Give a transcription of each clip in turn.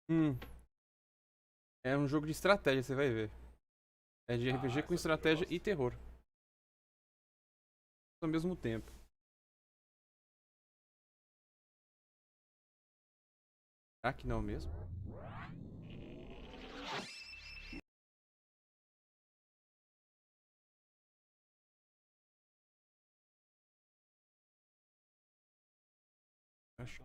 Hum, é um jogo de estratégia, você vai ver. É de RPG com estratégia e terror. Ao mesmo tempo. Será que não mesmo? Acho.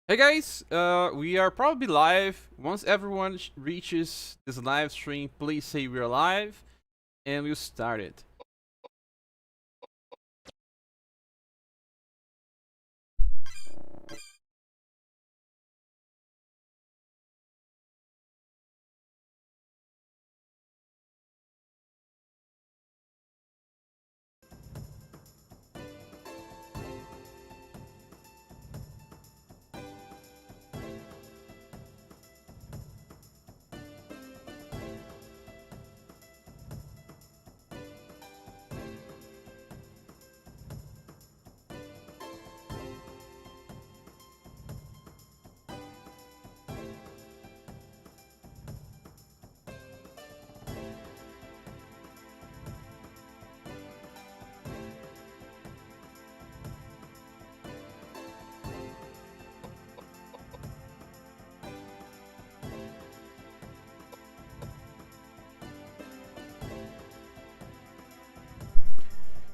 Hey guys, we are probably live. Once everyone reaches this live stream, please say we're live, and we'll start it.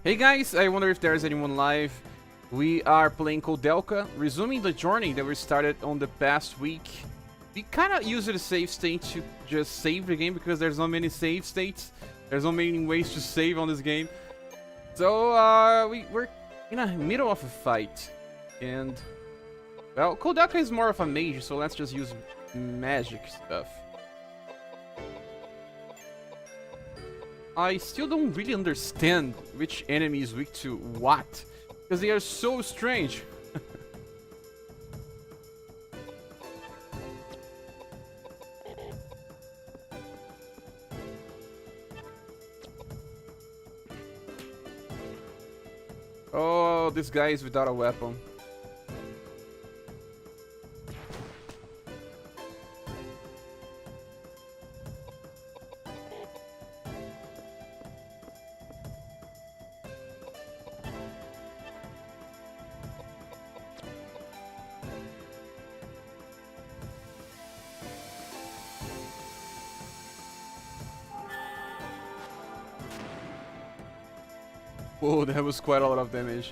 Hey guys, I wonder if there's anyone live. We are playing Koudelka, resuming the journey that we started on the past week. We kind of use the save state to just save the game because there's not many save states. There's not many ways to save on this game. So we're in the middle of a fight. And, well, Koudelka is more of a mage, so let's just use magic stuff. I still don't really understand which enemy is weak to what, because they are so strange. Oh, this guy is without a weapon. Whoa, that was quite a lot of damage.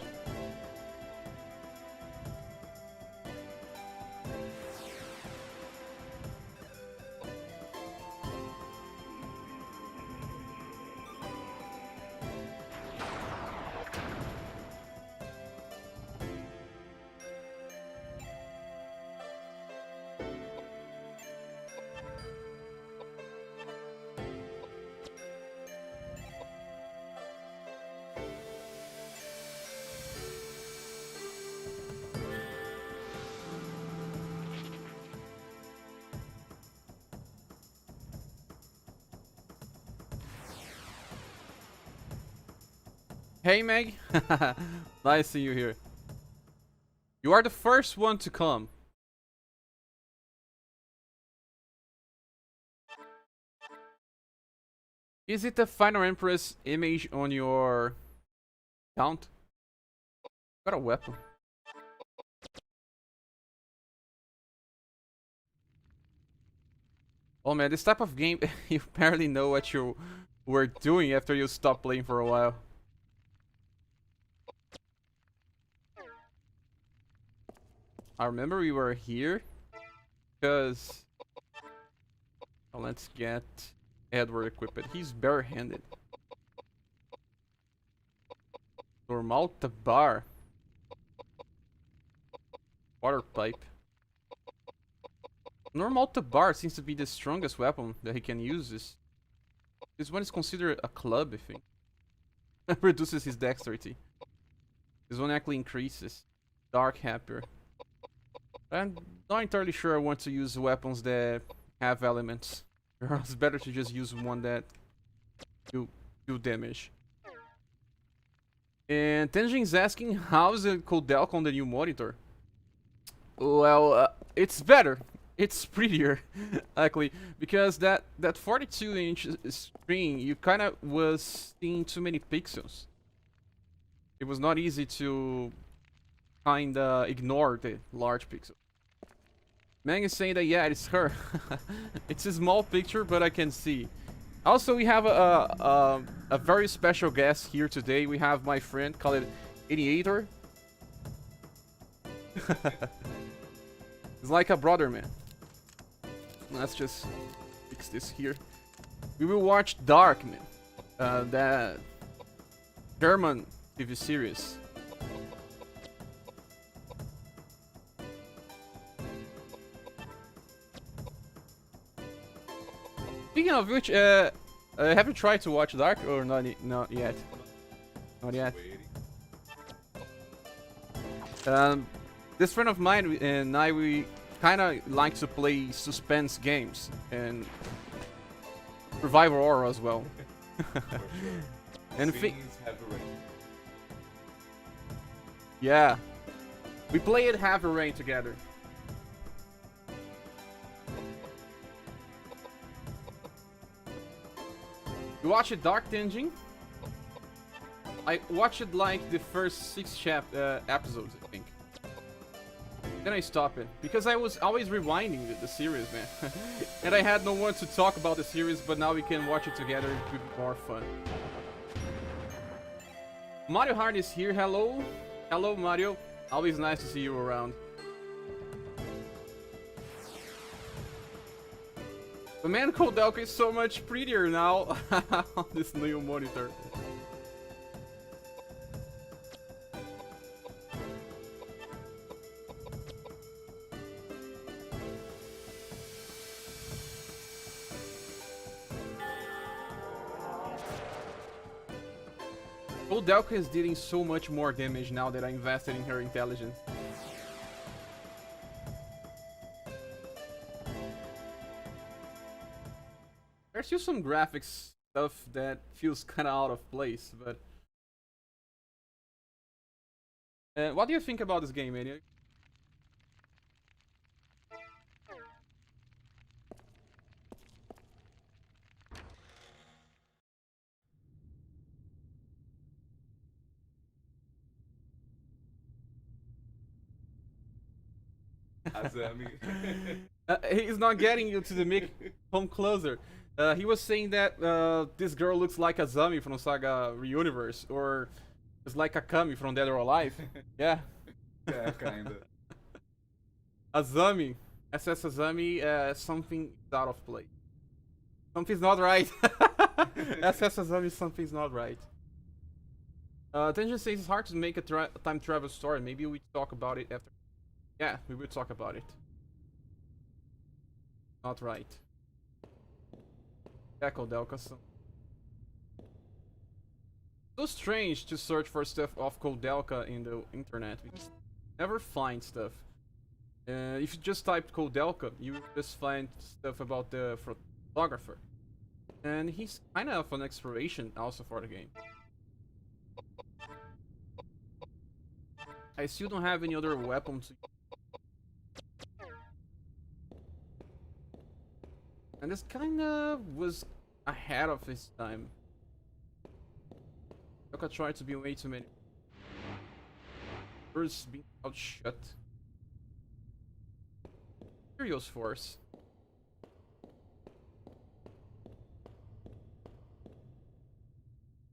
Hey Meg, nice seeing you here. You are the first one to come. Is it the Final Empress image on your account? Got a weapon. Oh man, this type of game, you barely know what you were doing after you stop playing for a while. I remember we were here because let's get Edward equipped. He's barehanded. Normal bar. Water pipe. Normal bar seems to be the strongest weapon that he can use. This one is considered a club, I think. Reduces his dexterity. This one actually increases. Dark happier. I'm not entirely sure I want to use weapons that have elements. It's better to just use one that do do damage. And Tenjin's asking, how's the Koudelka on the new monitor? Well, it's better. It's prettier, actually, because that 42-inch screen, you kind of was seeing too many pixels. It was not easy to kind of ignore the large pixels. Mang is saying that, yeah, it's her. It's a small picture, but I can see. Also, we have a very special guest here today. We have my friend called Ideator. It's like a brother, man. Let's just fix this here. We will watch Dark, man. That German TV series. Speaking of which, have you tried to watch Dark or not? Not yet. Not yet. This friend of mine and I, we kind of like to play suspense games and survival horror as well. For sure. And Things have a range. Yeah, we played Heavy Rain together. You watched Dark Tenjin? I watched like the first 6 episodes, I think. Then I stopped it because I was always rewinding the series, man. And I had no one to talk about the series, but now we can watch it together. It would be more fun. Mario Hart is here. Hello, hello, Mario. Always nice to see you around. The man Koudelka is so much prettier now on this new monitor. Koudelka is dealing so much more damage now that I invested in her intelligence. There's still some graphics stuff that feels kind of out of place, but... what do you think about this game, Maniac? He's not getting you to the mic. Come closer. He was saying that this girl looks like Azami from Saga Reuniverse, or is like Akami from Dead or Alive. Yeah. Yeah, kinda. Azami. SS Azami, something is out of place. Something's not right. SS Azami, something's not right. Tenjin says it's hard to make a time travel story. Maybe we talk about it after. Yeah, we will talk about it. Not right. Yeah, Koudelka. So strange to search for stuff of Koudelka in the internet. We just never find stuff. If you just type Koudelka, you just find stuff about the photographer. And he's kind of an exploration also for the game. I still don't have any other weapon to... And this kinda was ahead of his time. Koudelka tried to be way too many. First being outshot. Curious Force.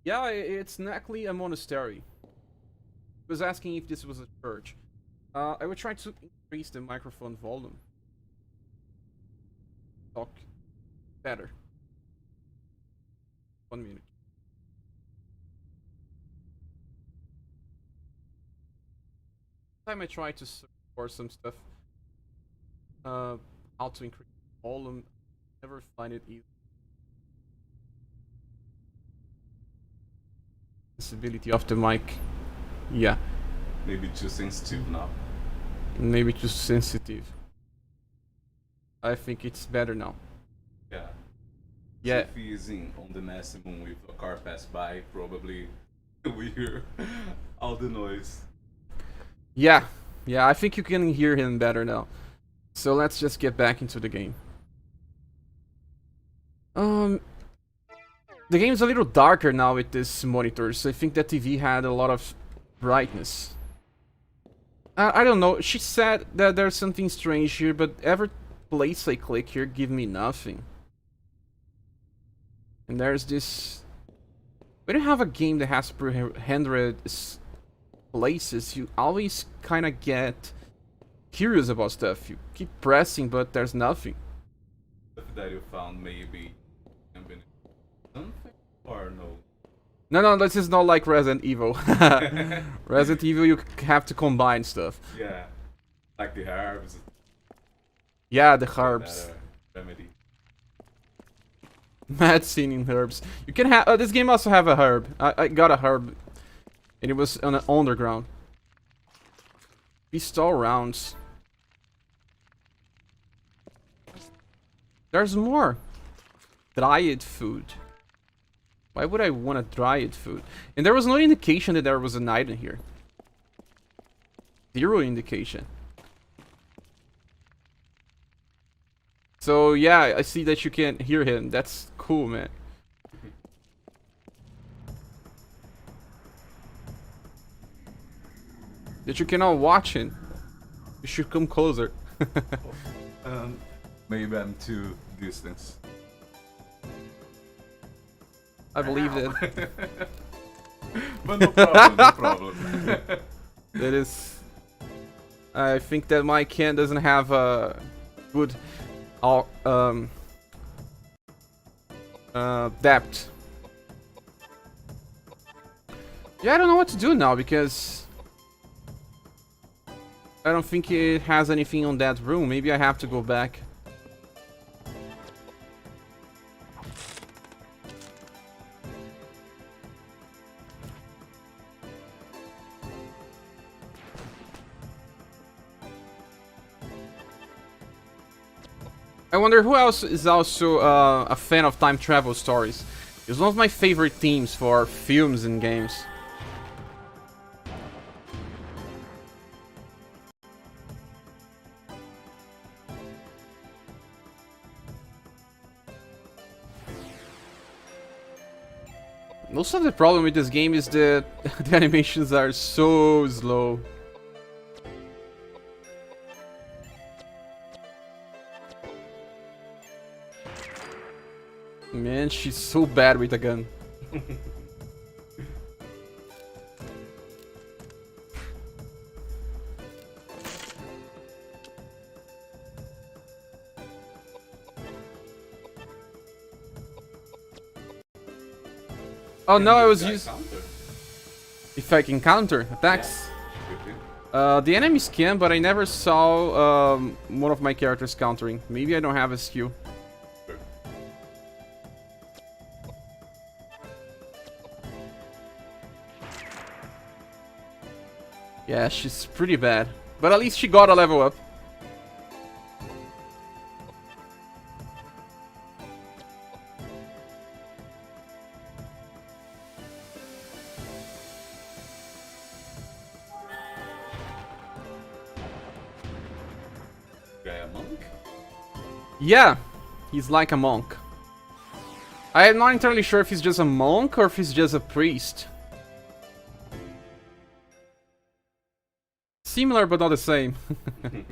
Yeah, it's actually a monastery. I was asking if this was a church. I would try to increase the microphone volume. Talk better. 1 minute. Time I try to search for some stuff. How to increase volume. Never find it easy. Sensibility of the mic. Yeah. Maybe too sensitive now. Maybe too sensitive. I think it's better now. Yeah. Yeah. If he's in on the maximum with a car pass by, probably we hear all the noise. Yeah. Yeah, I think you can hear him better now. So let's just get back into the game. The game's a little darker now with this monitors. I think that TV had a lot of brightness. I don't know. She said that there's something strange here, but every place I click here give me nothing. And there's this... When you have a game that has 100 places, you always kind of get curious about stuff. You keep pressing, but there's nothing. Stuff that you found maybe something or no? No, this is not like Resident Evil. Resident Evil, you have to combine stuff. Yeah, like the herbs. Yeah, the herbs. Remedy. Medicine in herbs. You can have. This game also have a herb. I got a herb, and it was on the underground. Pistol rounds. There's more. Dried food. Why would I want to dried food? And there was no indication that there was an item here. Zero indication. So yeah, I see that you can hear him. That's cool, man. That you cannot watch him. You should come closer. Maybe I'm too distant. I believe that. But no problem, no problem. That is... I think that my can doesn't have a good depth. Yeah, I don't know what to do now because I don't think it has anything on that room. Maybe I have to go back. I wonder who else is also a fan of time travel stories. It's one of my favorite themes for films and games. Most of the problem with this game is that the animations are so slow. Man, she's so bad with a gun. Oh no, I was using... If I can counter attacks? Yeah. The enemies can, but I never saw one of my characters countering. Maybe I don't have a skill. Yeah, she's pretty bad. But at least she got a level up. Guy a monk? Yeah, he's like a monk. I'm not entirely sure if he's just a monk or if he's just a priest. Similar, but not the same. Do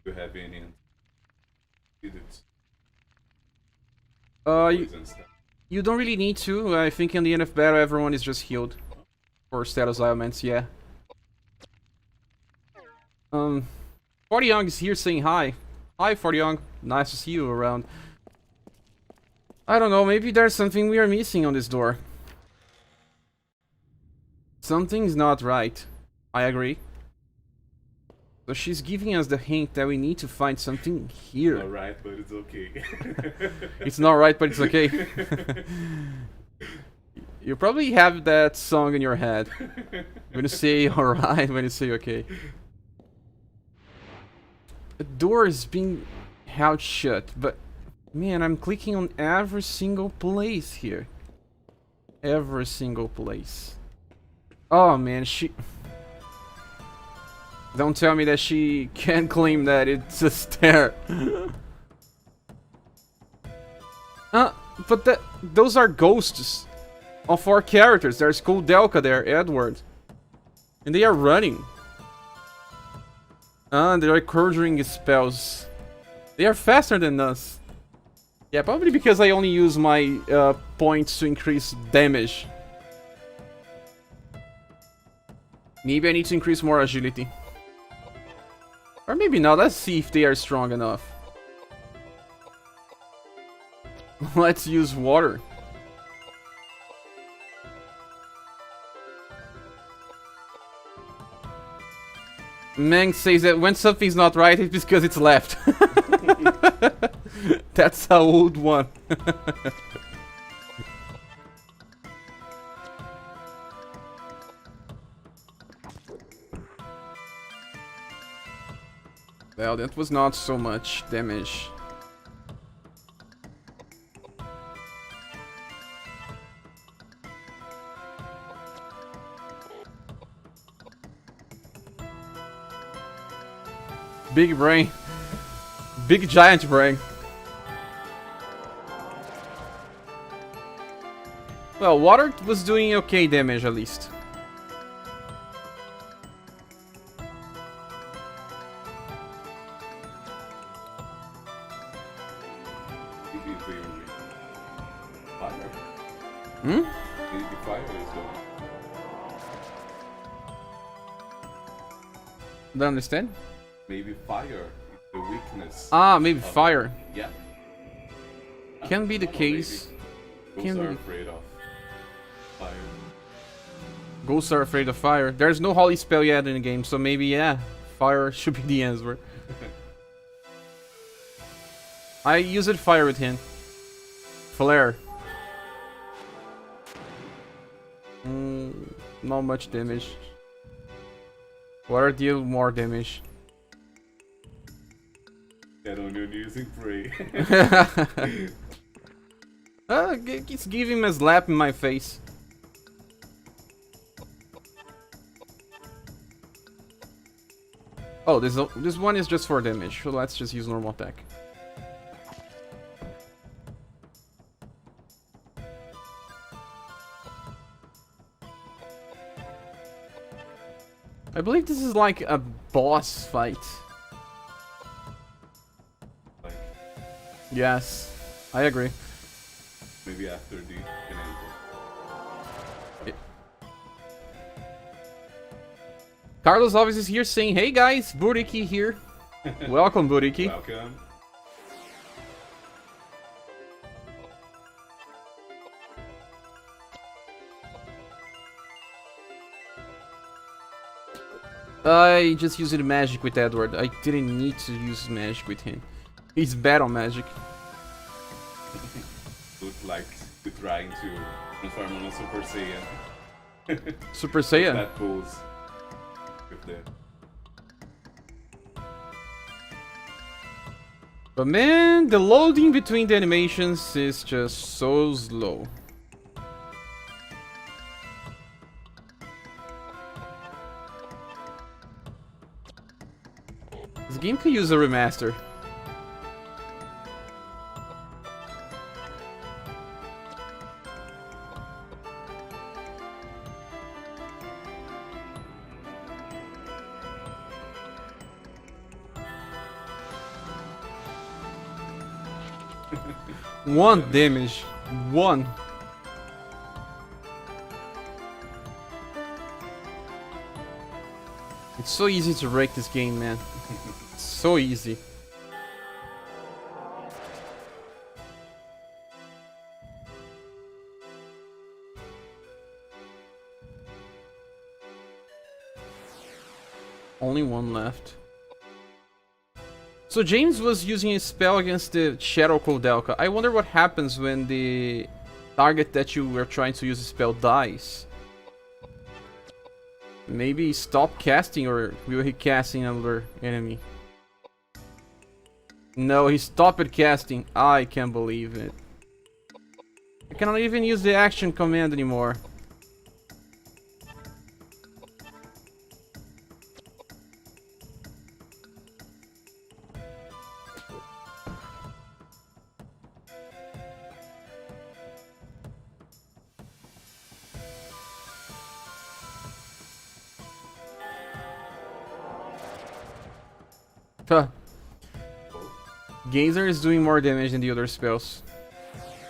you have any? You don't really need to. I think in the end of battle, everyone is just healed for status ailments. Yeah. 40 Young is here saying hi. Hi, 40 Young. Nice to see you around. I don't know, maybe there's something we are missing on this door. Something's not right. I agree. So she's giving us the hint that we need to find something here. Not right, but it's okay. It's not right, but it's okay. You probably have that song in your head. When you say alright, when you say okay. The door is being held shut, but man, I'm clicking on every single place here. Every single place. Oh man, she... Don't tell me that she can't claim that it's a stair. But those are ghosts of our characters. There's Koudelka there, Edward. And they are running. They're conjuring spells. They are faster than us. Yeah, probably because I only use my points to increase damage. Maybe I need to increase more agility. Or maybe not. Let's see if they are strong enough. Let's use water. Mang says that when something's not right, it's because it's left. That's an old one. Well, that was not so much damage. Big brain. Big giant brain. Well, water was doing okay damage at least. Hmm? Don't understand? Maybe fire is the weakness. Ah, maybe fire. Yeah. Can be the case. Ghosts are afraid of fire. Ghosts are afraid of fire. There's no holy spell yet in the game, so maybe, yeah, fire should be the answer. I used fire with him. Flare. Not much damage. Water deal more damage. That onion using prey. It's giving him a slap in my face. Oh, this one is just for damage, so let's just use normal attack. I believe this is like a boss fight. Like, yes, I agree. maybe after the finale. Carlos Alves is here saying, "Hey guys, Buriki here. Welcome, Buriki." Welcome. I just used magic with Edward. I didn't need to use magic with him. He's bad on magic. Looked like you're trying to transform on a Super Saiyan. Super Saiyan? That pose. With the... But man, the loading between the animations is just so slow. This game could use a remaster. One damage. One. It's so easy to break this game, man. It's so easy. Only one left. So James was using a spell against the Shadow Koudelka. I wonder what happens when the target that you were trying to use the spell dies. Maybe stop casting, or will he casting another enemy? No, he stopped casting. I can't believe it. I cannot even use the action command anymore. Huh. Gazer is doing more damage than the other spells.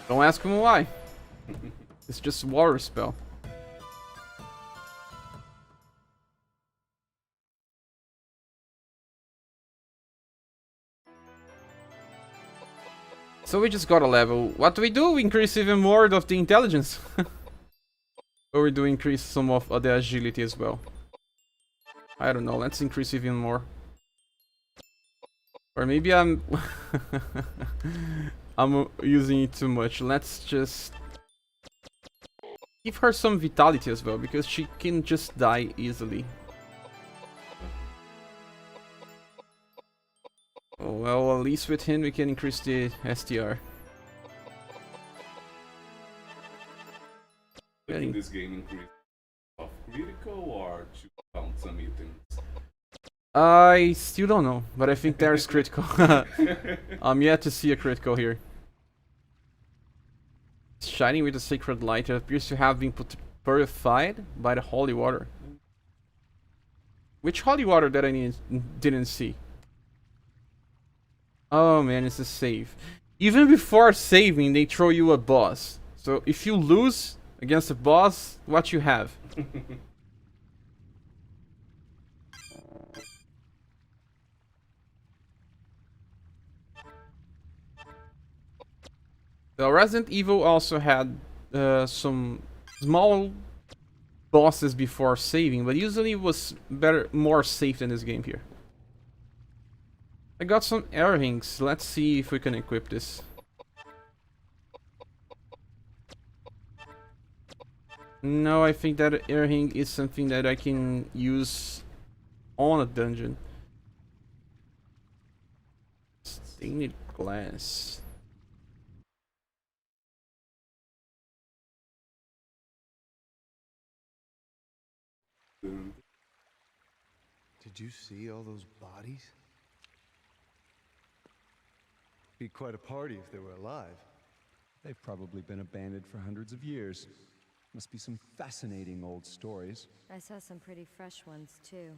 Don't ask him why. It's just water spell. So we just got a level. What do? We increase even more of the intelligence. Or we do increase some of the agility as well. I don't know, let's increase even more. Or maybe I'm I'm using it too much. Let's just give her some vitality as well, because she can just die easily. Oh, well, at least with him we can increase the STR. In this game increase of critical or to count some items? I still don't know, but I think there's critical. I'm yet to see a critical here. Shining with the sacred light, it appears to have been purified by the holy water. Which holy water that I didn't see? Oh man, it's a save. Even before saving, they throw you a boss. So if you lose against a boss, what you have? So Resident Evil also had some small bosses before saving, but usually it was more safe than this game here. I got some air rings. Let's see if we can equip this. No, I think that air ring is something that I can use on a dungeon. Stained glass. Did you see all those bodies? Be quite a party if they were alive. They've probably been abandoned for hundreds of years. Must be some fascinating old stories. I saw some pretty fresh ones, too.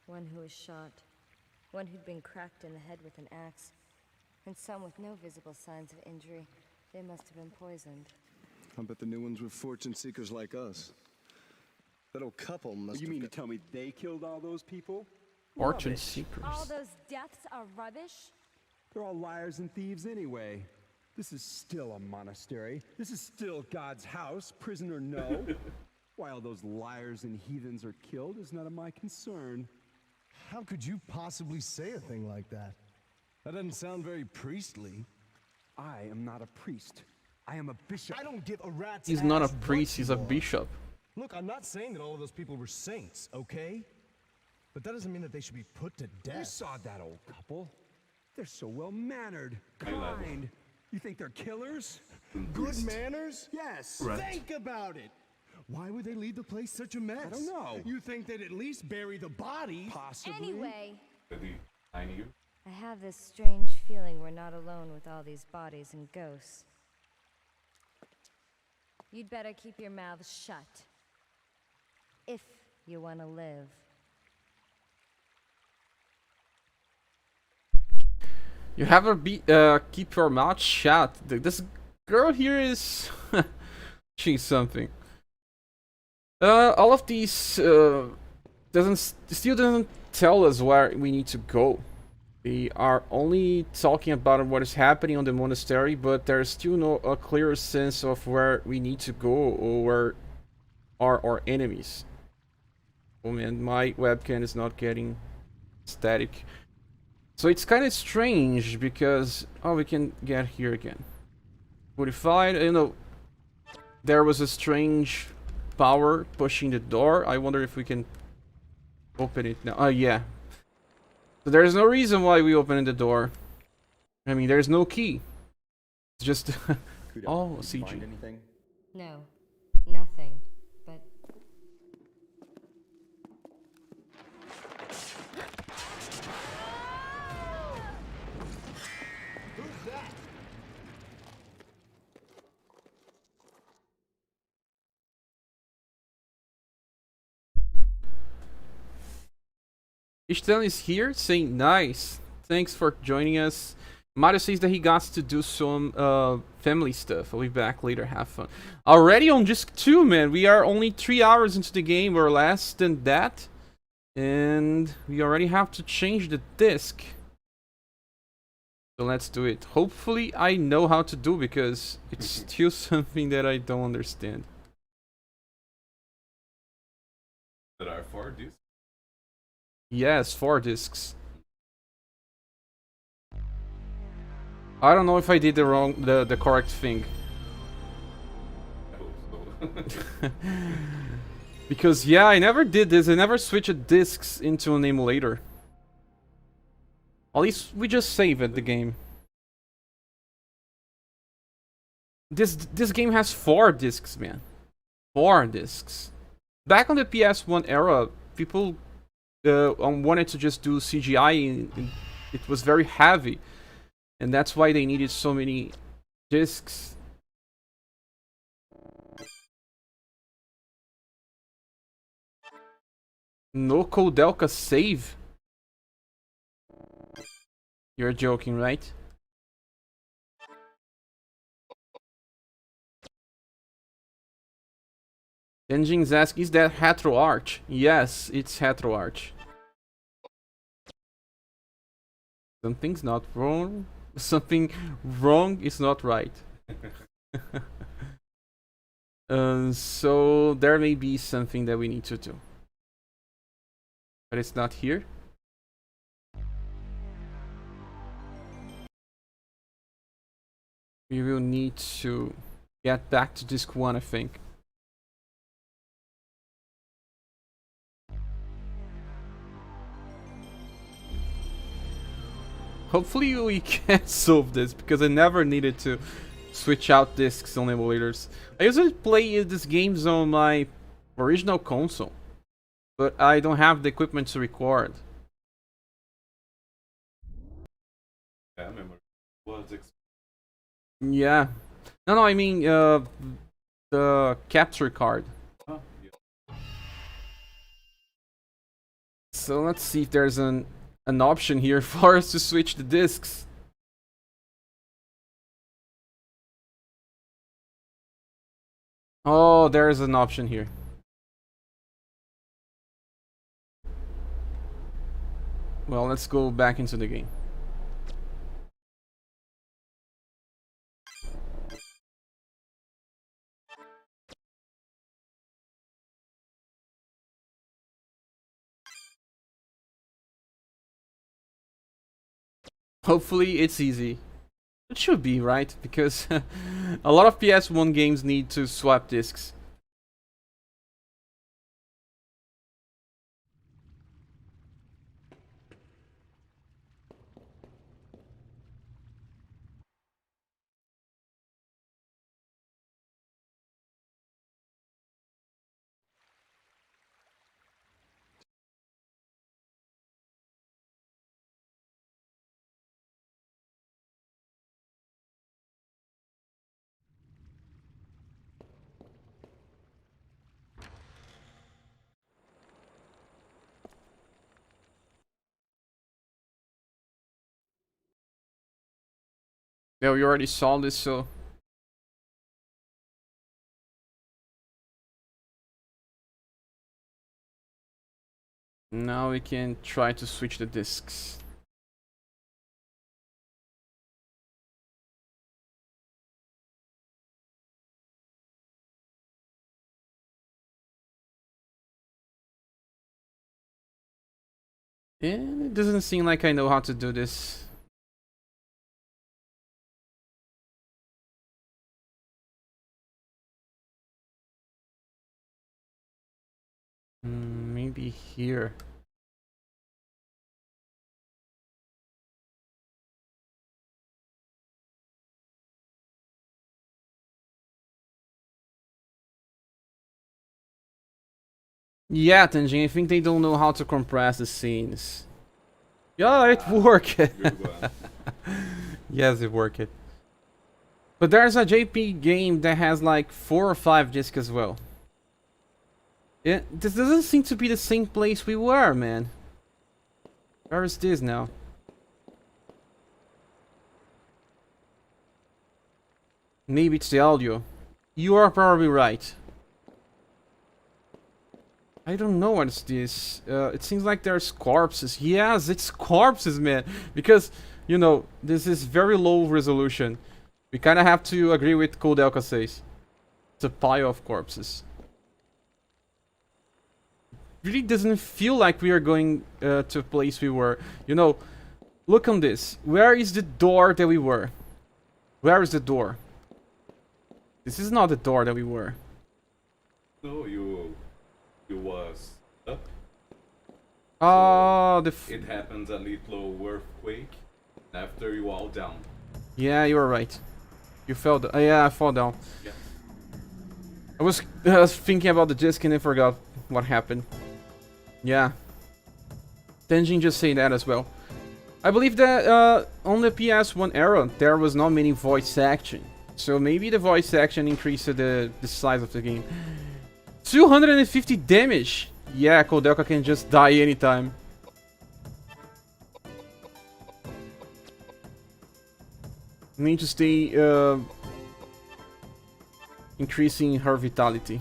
One who was shot, one who'd been cracked in the head with an axe, and some with no visible signs of injury. They must have been poisoned. I bet the new ones were fortune seekers like us. That old couple must You mean to tell me they killed all those people? Fortune Rubbish. seekers. All those deaths are rubbish? They're all liars and thieves anyway. This is still a monastery. This is still God's house, prison or no. Why all those liars and heathens are killed is none of my concern. How could you possibly say a thing like that? That doesn't sound very priestly. I am not a priest. I am a bishop. I don't give a rat's He's not a ass what priest, he's you a are. bishop. Look, I'm not saying that all of those people were saints, okay? But that doesn't mean that they should be put to death. You saw that old couple. They're so well-mannered, kind. You think they're killers? Good manners? Yes. Think about it. Why would they leave the place such a mess? I don't know. You think they'd at least bury the body? Possibly. Anyway, Ready? I knew. I have this strange feeling we're not alone with all these bodies and ghosts. You'd better keep your mouth shut. If you want to live. You have her keep your mouth shut. This girl here is she's something. All of these still doesn't tell us where we need to go. They are only talking about what is happening on the monastery, but there's still no a clear sense of where we need to go or where are our enemies. Oh man, my webcam is not getting static. So it's kind of strange because... Oh, we can get here again. 45. You know, there was a strange power pushing the door. I wonder if we can open it now. Oh, yeah. So there's no reason why we opened the door. I mean, there's no key. It's just... oh, Did you CG. find anything? No, nothing. But Ishtan is here saying nice. Thanks for joining us. Mario says that he got to do some family stuff. I'll be back later. Have fun. Already on disc 2, man. We are only 3 hours into the game or less than that. And we already have to change the disc. So let's do it. Hopefully I know how to do because it's still something that I don't understand. There are 4 discs. Yes, 4 discs. I don't know if I did the correct thing. I hope so. Because yeah, I never did this. I never switched discs into an emulator. At least we just save it, the game. This game has 4 discs, man. 4 discs. Back on the PS1 era, people wanted to just do CGI, and it was very heavy. And that's why they needed so many discs. No Koudelka save? You're joking, right? Engine's asking, is that RetroArch? Yes, it's RetroArch. Something's not wrong. Something wrong is not right. So there may be something that we need to do. But it's not here. We will need to get back to disc 1, I think. Hopefully we can solve this, because I never needed to switch out discs on emulators. I usually play these games on my original console, but I don't have the equipment to record. Yeah, I remember. Yeah. No, I mean the capture card. Oh, yeah. So let's see if there's an option here for us to switch the discs. Oh, there's an option here. Well, let's go back into the game. Hopefully it's easy. It should be, right? Because a lot of PS1 games need to swap discs. Yeah, we already saw this, so... Now we can try to switch the discs. And it doesn't seem like I know how to do this. Maybe here. Yeah, Tenjin, I think they don't know how to compress the scenes. Yeah, it worked. Good one. Yes, it worked. But there's a JP game that has like 4 or 5 discs as well. Yeah, this doesn't seem to be the same place we were, man. Where is this now? Maybe it's the audio. You are probably right. I don't know what's this. It seems like there's corpses. Yes, it's corpses, man. Because, you know, this is very low resolution. We kind of have to agree with Koudelka says. It's a pile of corpses. Really doesn't feel like we are going to a place we were. You know, look on this. Where is the door that we were? Where is the door? This is not the door that we were. No, you was up. Oh, It happens a little earthquake after you all down. Yeah, you were right. You fell down. Yeah, I fall down. Yeah. I was thinking about the disc and I forgot what happened. Yeah. Tenjin just said that as well. I believe that on the PS1 era, there was not many voice action. So maybe the voice action increased the size of the game. 250 damage! Yeah, Koudelka can just die anytime. Need to stay increasing her vitality.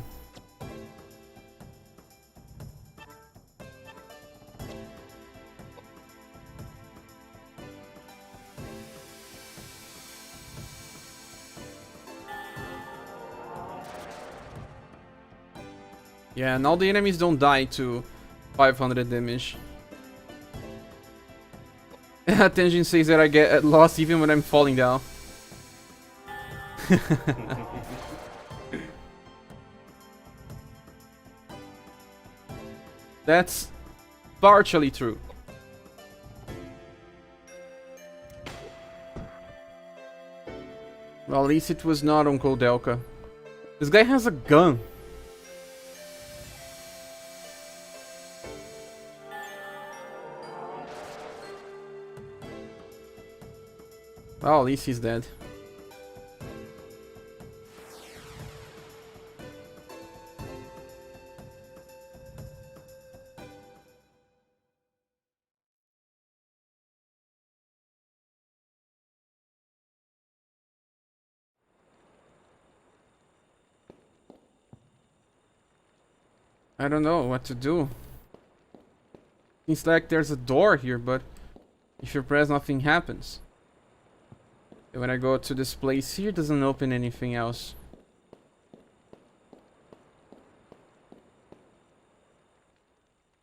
Yeah, now the enemies don't die to 500 damage. Tenjin says that I get lost even when I'm falling down. That's partially true. Well, at least it was not on Koudelka. This guy has a gun. Well, at least he's dead. I don't know what to do. Seems like there's a door here, but if you press, nothing happens. And when I go to this place here, it doesn't open anything else.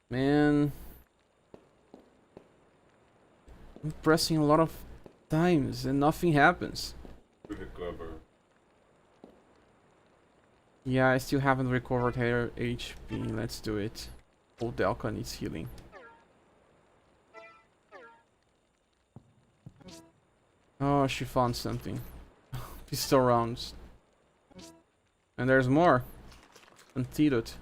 Man. I'm pressing a lot of times and nothing happens. Recover. Yeah, I still haven't recovered her HP. Let's do it. Koudelka needs healing. Oh, she found something. Pistol rounds. And there's more. Antidote.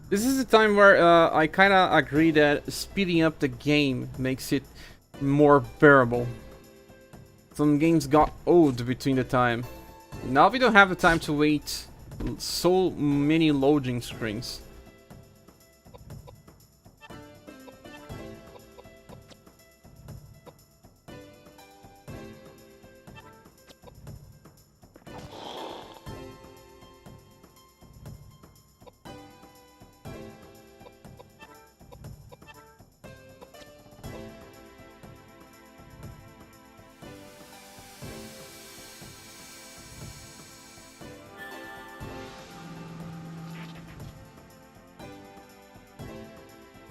This is the time where I kind of agree that speeding up the game makes it more bearable. Some games got old between the time. Now we don't have the time to wait so many loading screens.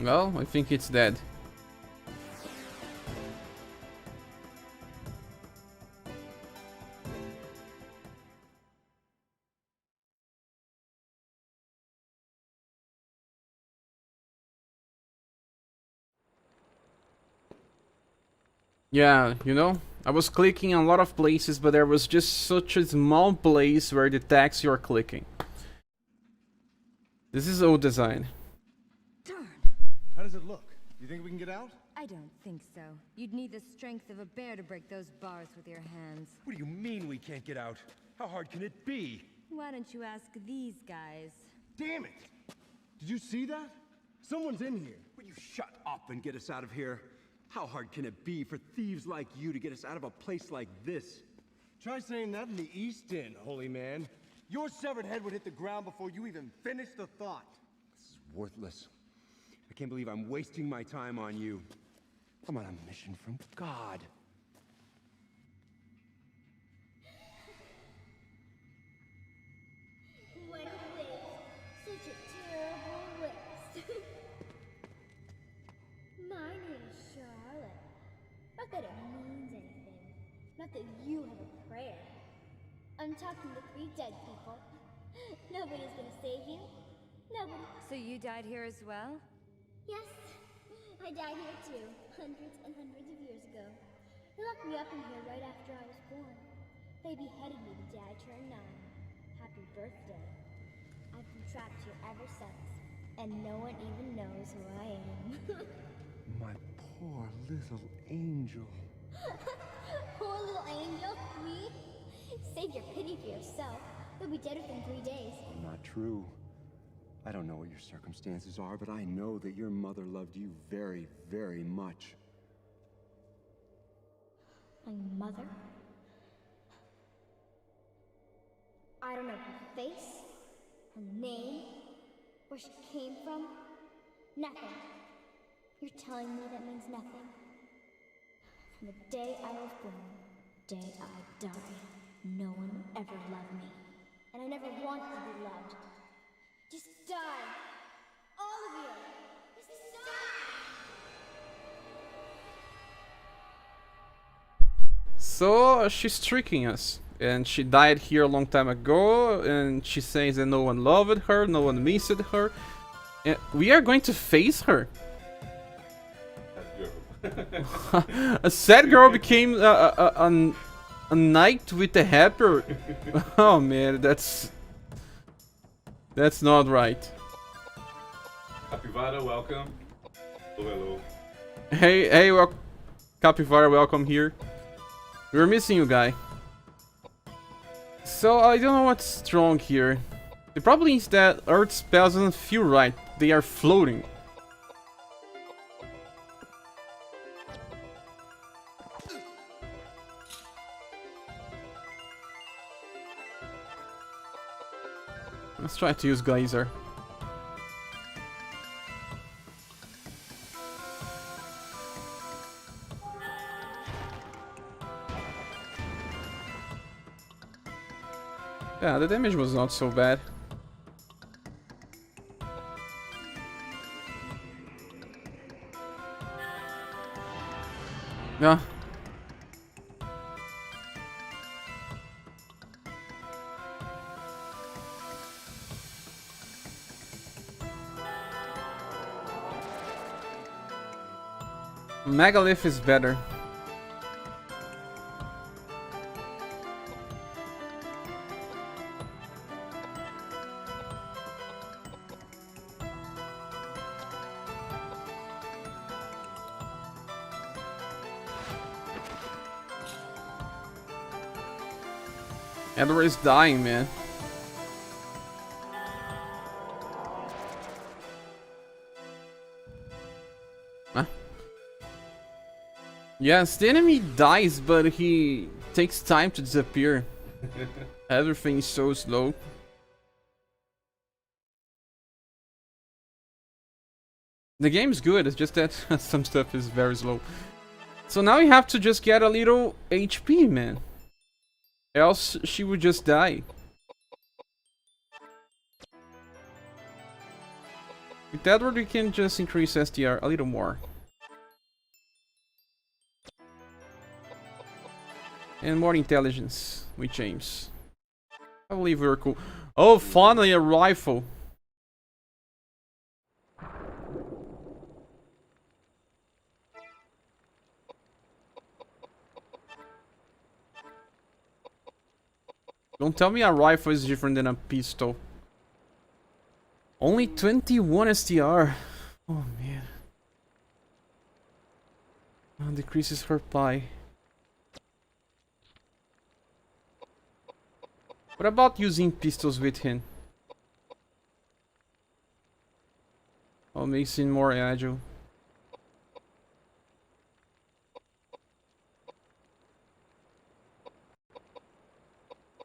Well, I think it's dead. Yeah, you know, I was clicking on a lot of places, but there was just such a small place where it detects you're clicking. This is old design. Darn. How does it look? You think we can get out? I don't think so. You'd need the strength of a bear to break those bars with your hands. What do you mean we can't get out? How hard can it be? Why don't you ask these guys? Damn it! Did you see that? Someone's in here. Will you shut up and get us out of here? How hard can it be for thieves like you to get us out of a place like this? Try saying that in the East End, holy man. Your severed head would hit the ground before you even finish the thought. This is worthless. I can't believe I'm wasting my time on you. I'm on a mission from God. What a waste. Such a terrible waste. My name's Charlotte. Not that it means anything. Not that you have a prayer. I'm talking to 3 dead people. Nobody's gonna save you. Nobody. So you died here as well? Yes, I died here too, hundreds and hundreds of years ago. They locked me up in here right after I was born. They beheaded me the day I turned 9. Happy birthday. I've been trapped here ever since, and no one even knows who I am. My poor little angel. Poor little angel, me? Save your pity for yourself. You'll be dead within 3 days. Not true. I don't know what your circumstances are, but I know that your mother loved you very, very much. My mother? I don't know her face, her name, where she came from. Nothing. You're telling me that means nothing? From the day I was born, the day I died, no one ever loved me. And I never wanted to be loved. Just die! All of you! Just die! So she's tricking us. And she died here a long time ago. And she says that no one loved her, no one missed her. And we are going to face her. That girl. A sad girl became a knight with a hamper. Oh man, that's not right. Capivara, welcome. Hello. Hey, Capivara, welcome here. We were missing you, guy. So I don't know what's wrong here. The problem is that Earth spells doesn't feel right. They are floating. Let's try to use Geyser. Yeah, the damage was not so bad. Yeah. Megalith is better. Edward is dying, man. Huh? Yes, the enemy dies, but he takes time to disappear. Everything is so slow. The game's good, it's just that some stuff is very slow. So now we have to just get a little HP, man. Else she would just die. With Edward, we can just increase SDR a little more. And more intelligence with James. I believe we're cool. Oh, finally a rifle. Don't tell me a rifle is different than a pistol. Only 21 STR. Oh man. Decreases her pie. What about using pistols with him? Oh, makes him more agile.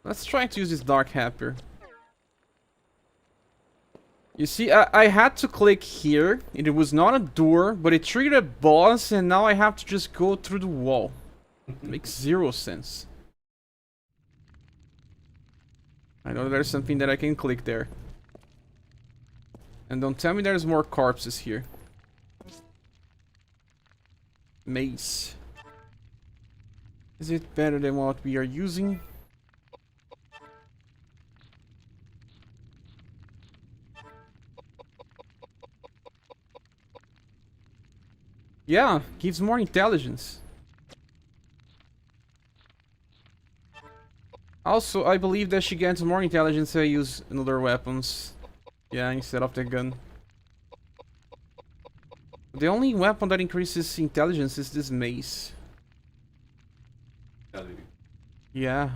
Let's try to use this dark happier. You see, I had to click here. It was not a door, but it triggered a boss, and now I have to just go through the wall. Makes zero sense. I know there's something that I can click there. And don't tell me there's more corpses here. Mace. Is it better than what we are using? Yeah, gives more intelligence. Also, I believe that she gets more intelligence if I use another weapons. Yeah, instead of the gun. The only weapon that increases intelligence is this mace. Yeah.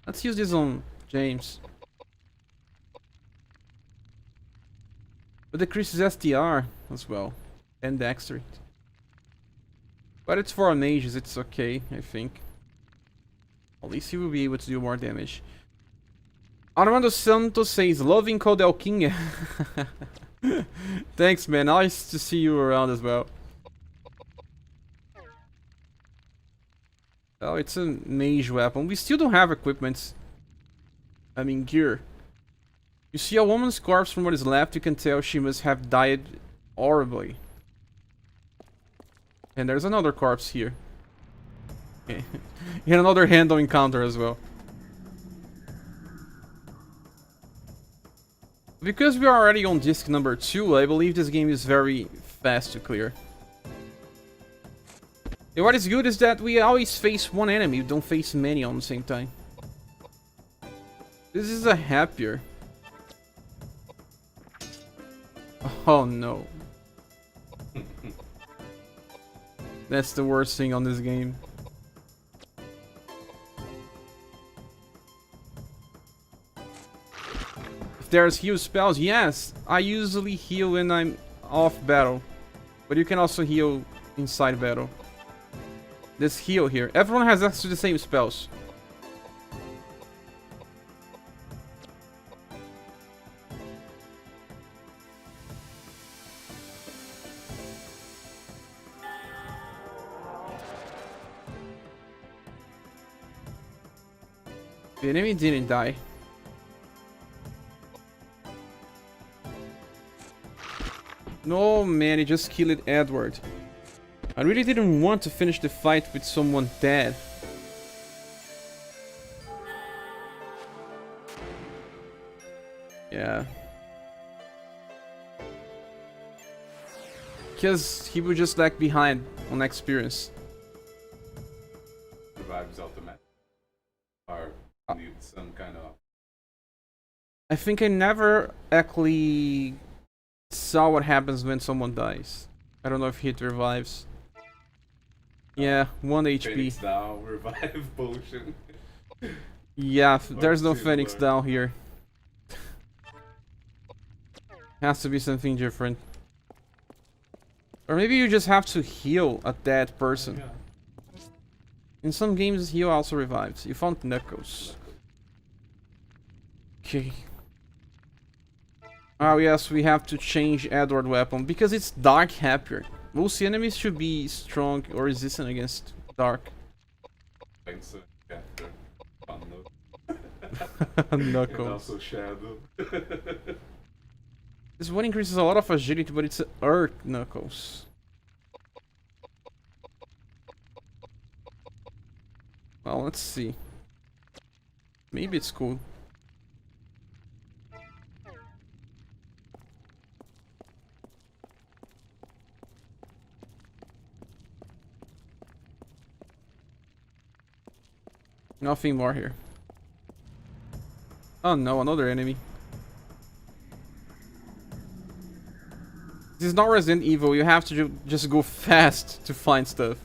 Let's use this on James. But decreases STR as well. And dexterity. But it's for mages, it's okay, I think. At least he will be able to do more damage. Armando Santos says, loving Koudelka. Thanks, man. Nice to see you around as well. Oh, it's a mage weapon. We still don't have equipment. I mean, gear. You see a woman's corpse from what is left, you can tell she must have died horribly. And there's another corpse here. Okay. And another handle encounter as well. Because we are already on disc number 2, I believe this game is very fast to clear. And what is good is that we always face one enemy, we don't face many on the same time. This is a happier. Oh no. That's the worst thing on this game. If there's heal spells, yes, I usually heal when I'm off battle. But you can also heal inside battle. This heal here. Everyone has access to the same spells. The enemy didn't die. No, man, he just killed Edward. I really didn't want to finish the fight with someone dead. Yeah. Because he would just lag behind on experience. Survives ultimate. Or need some kind of... I think I never actually saw what happens when someone dies. I don't know if it revives. Yeah, 1 HP. Phoenix down, revive potion. Yeah, there's no Phoenix down here. Has to be something different. Or maybe you just have to heal a dead person. In some games, heal also revives. You found Knuckles. Okay. Oh yes, we have to change Edward weapon because it's dark happier. Most enemies should be strong or resistant against dark. Thanks, Captain. Knuckles. And also Shadow. This one increases a lot of agility, but it's Earth Knuckles. Well, let's see. Maybe it's cool. Nothing more here. Oh no, another enemy. This is not Resident Evil, you have to just go fast to find stuff.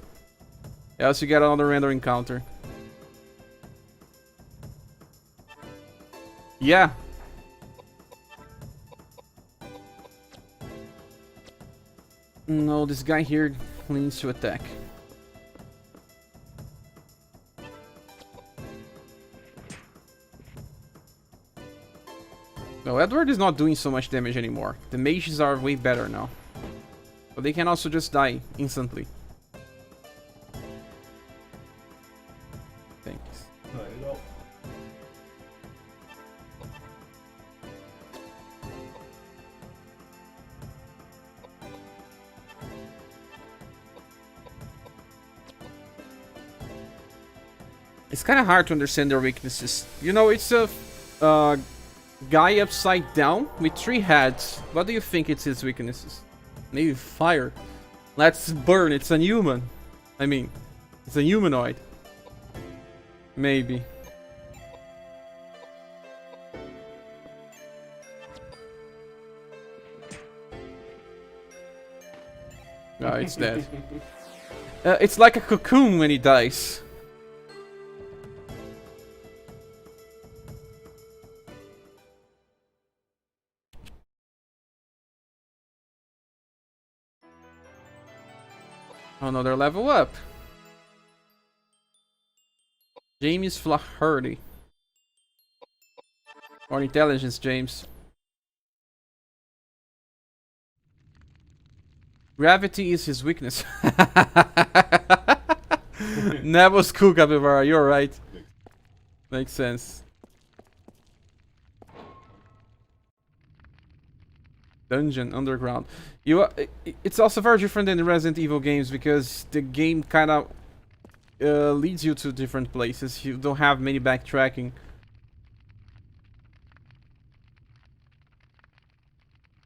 Else you get another random encounter. Yeah. No, this guy here needs to attack. No, Edward is not doing so much damage anymore. The mages are way better now. But they can also just die instantly. Thanks. Not at all. It's kind of hard to understand their weaknesses. You know, it's a guy upside down with 3 heads. What do you think it's his weaknesses? Maybe fire. Let's burn. It's a human. I mean, it's a humanoid. Maybe. Oh, it's dead. It's like a cocoon when he dies. Another level up. James Flaherty. Or intelligence, James. Gravity is his weakness. That was cool, Capybara. You're right. Makes sense. Dungeon underground. It's also very different than the Resident Evil games because the game kind of leads you to different places. You don't have many backtracking.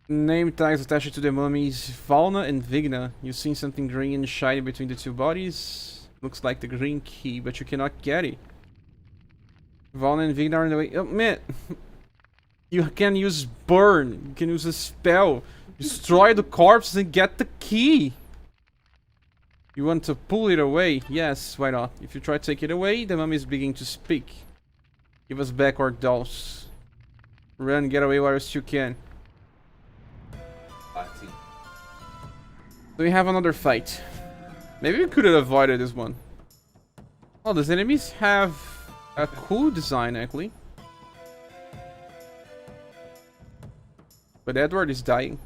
Name tags attached to the mummies: Fauna and Vigna. You've seen something green and shiny between the 2 bodies. Looks like the green key, but you cannot get it. Fauna and Vigna are in the way. Oh man, you can use burn. You can use a spell. Destroy the corpse and get the key. You want to pull it away? Yes, why not? If you try to take it away, the mummy is beginning to speak. Give us back our dolls. Run, get away while you still can. So we have another fight. Maybe we could have avoided this one. Oh, these enemies have a cool design, actually. But Edward is dying.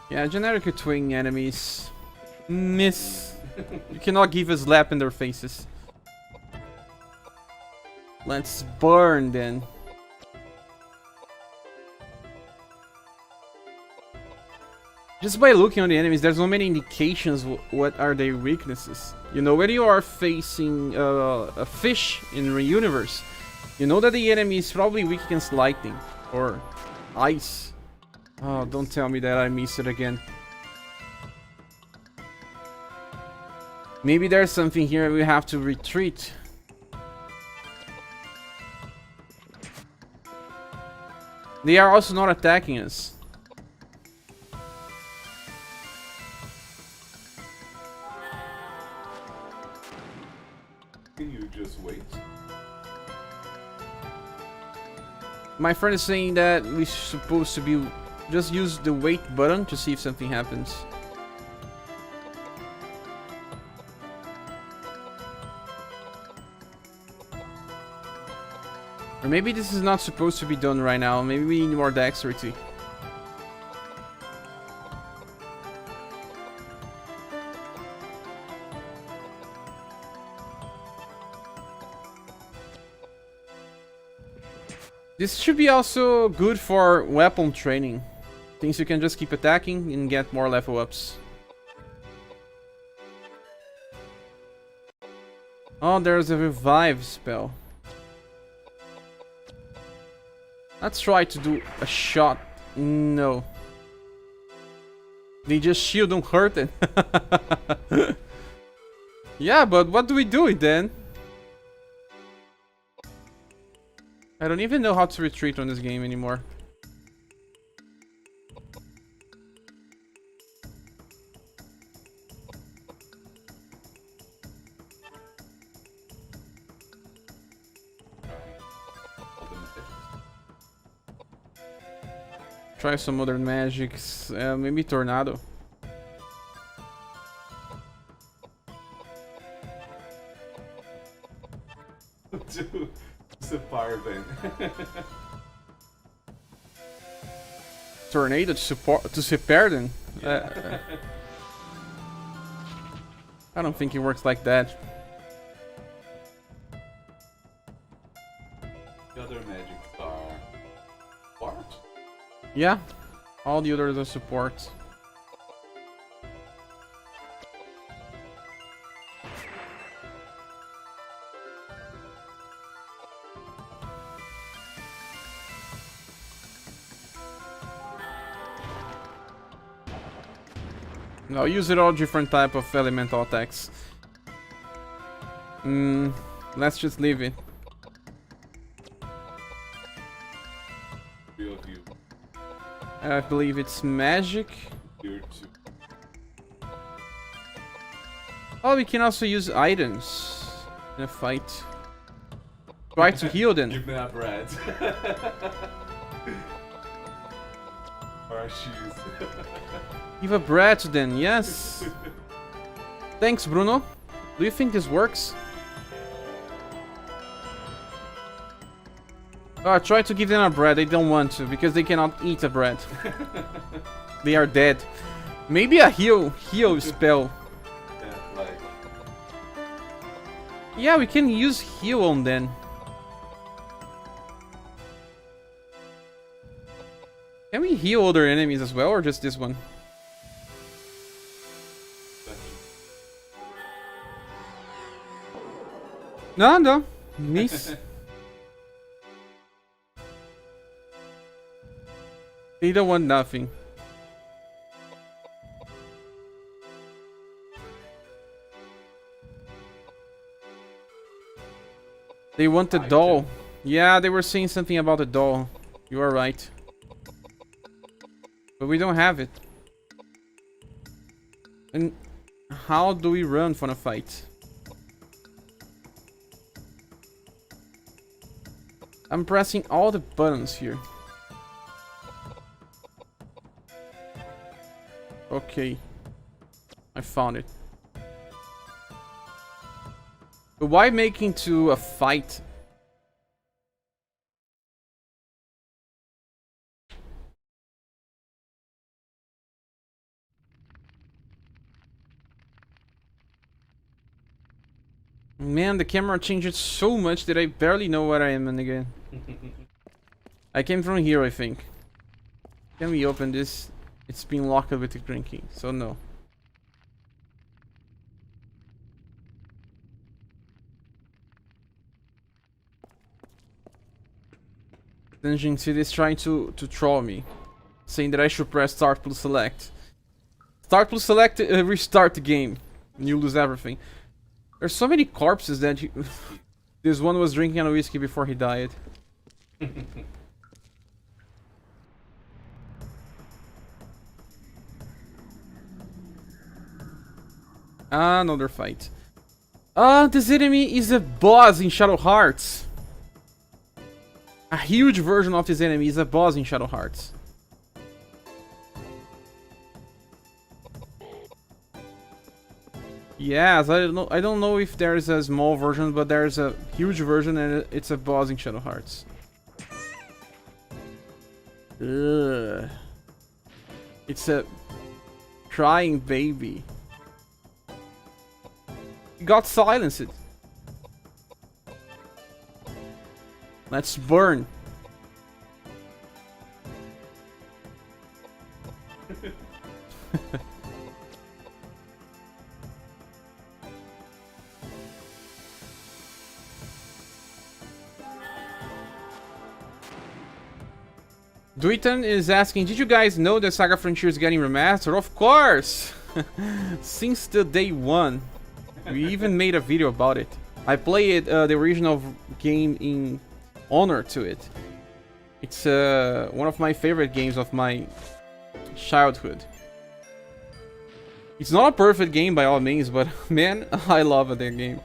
Yeah, generic twin enemies. Miss. You cannot give a slap in their faces. Let's burn then. Just by looking on the enemies, there's no many indications what are their weaknesses. You know, when you are facing a fish in the universe, you know that the enemy is probably weak against lightning or ice. Oh, don't tell me that I missed it again. Maybe there's something here we have to retreat. They are also not attacking us. Can you just wait? My friend is saying that we're supposed to be just use the wait button to see if something happens. Or maybe this is not supposed to be done right now. Maybe we need more dexterity. This should be also good for weapon training, since you can just keep attacking and get more level ups. Oh, there's a revive spell. Let's try to do a shot. No. They just shield, don't hurt it. Yeah, but what do we do with then? I don't even know how to retreat on this game anymore. Try some other magics. Maybe Tornado. It's a fire vent. Tornado to support them. I don't think it works like that. The other magics are what? Yeah, all the others are support. I'll use it all different type of elemental attacks. Let's just leave it. Three of you. I believe it's magic. Here too. Oh, we can also use items in a fight. Try to heal then. Give me a bread. Or a shoes. Give a bread then, yes. Thanks, Bruno. Do you think this works? Oh, try to give them a bread. They don't want to because they cannot eat a bread. They are dead. Maybe a heal spell. Yeah, like. Yeah, we can use heal on them. Can we heal other enemies as well, or just this one? No, miss. They don't want nothing. They want the doll. Yeah, they were saying something about the doll. You are right. But we don't have it. And how do we run from a fight? I'm pressing all the buttons here. Okay. I found it. But why making to a fight? Man, the camera changed so much that I barely know where I am in again. I came from here, I think. Can we open this? It's been locked with the drinking, so no. Dungeon City is trying to troll me, saying that I should press start plus select. Start plus select, restart the game, and you lose everything. There's so many corpses that you... This one was drinking a whiskey before he died. Another fight. This enemy is a boss in Shadow Hearts. A huge version of this enemy is a boss in Shadow Hearts. Yes, I don't know if there's a small version, but there's a huge version and it's a boss in Shadow Hearts. Ugh. It's a crying baby. It got silenced. Let's burn. Duitan is asking, did you guys know that Saga Frontier is getting remastered? Of course! Since the day one. We even made a video about it. I played the original game in honor to it. It's one of my favorite games of my childhood. It's not a perfect game by all means, but man, I love that game.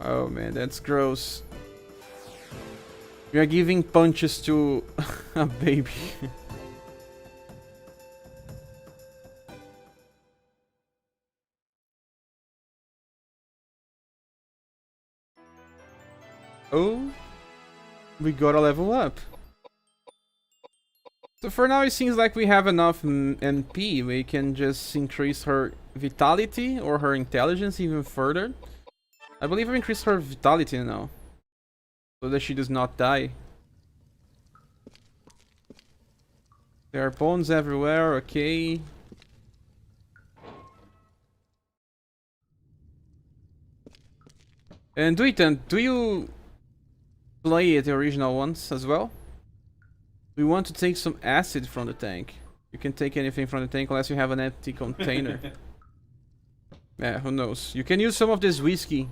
Oh man, that's gross. We are giving punches to a baby. Oh, we gotta level up. So for now it seems like we have enough MP. We can just increase her vitality or her intelligence even further. I believe I've increased her vitality now, so that she does not die. There are bones everywhere, okay. And Duitan, do you play the original ones as well? We want to take some acid from the tank. You can take anything from the tank unless you have an empty container. Yeah, who knows. You can use some of this whiskey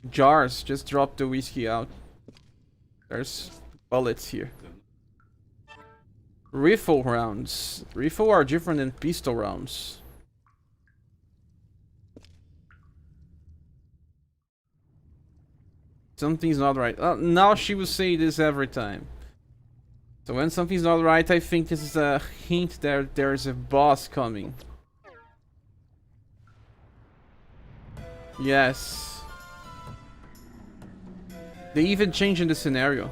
jars. Just drop the whiskey out. There's bullets here. Rifle rounds. Rifle are different than pistol rounds. Something's not right. Now she will say this every time. So when something's not right, I think this is a hint that there's a boss coming. Yes. They even changed in the scenario.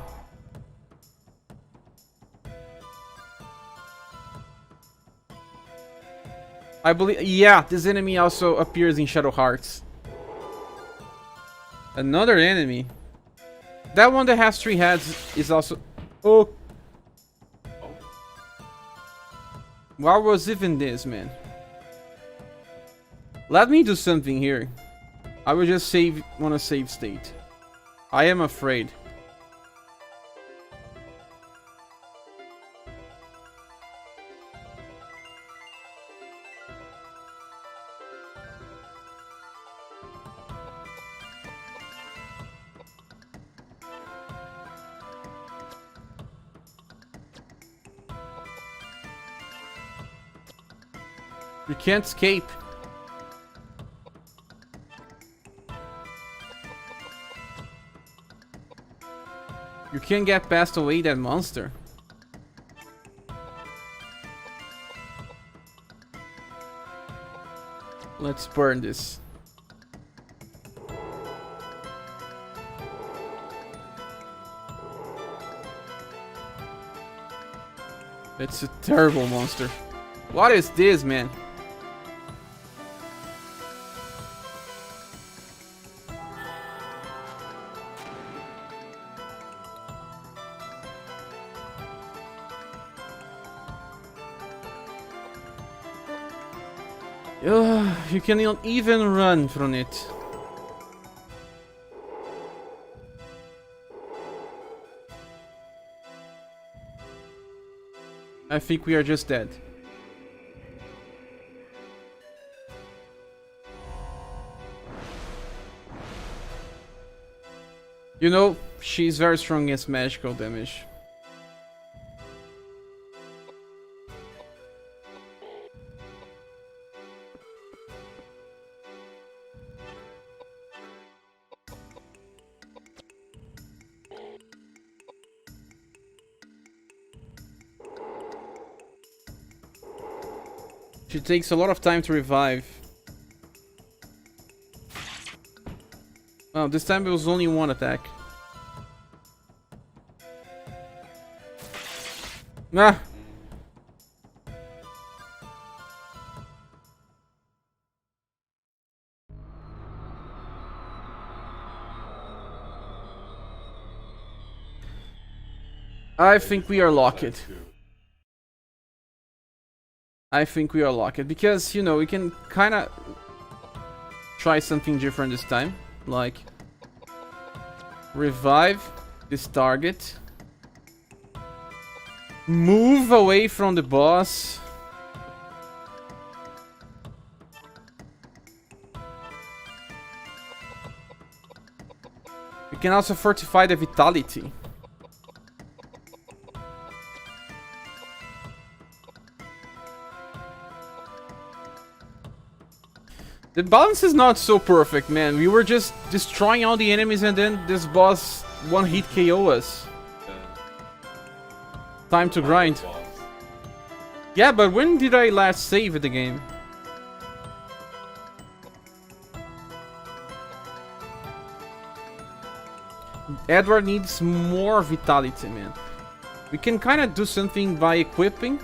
I believe, yeah, this enemy also appears in Shadow Hearts. Another enemy. That one that has 3 heads is also... Oh. What was even this, man? Let me do something here. I will just save on a save state. I am afraid. You can't escape. You can't get past away that monster. Let's burn this. It's a terrible monster. What is this, man? You cannot even run from it. I think we are just dead. You know, she's very strong against magical damage. She takes a lot of time to revive. Oh, this time it was only one attack. Ah! I think we are locked. Let's go. I think we are locked because, you know, we can kind of try something different this time. Like, revive this target. Move away from the boss. We can also fortify the vitality. The balance is not so perfect, man. We were just destroying all the enemies and then this boss one hit KO us. Time to grind. Boss. Yeah, but when did I last save the game? Edward needs more vitality, man. We can kind of do something by equipping.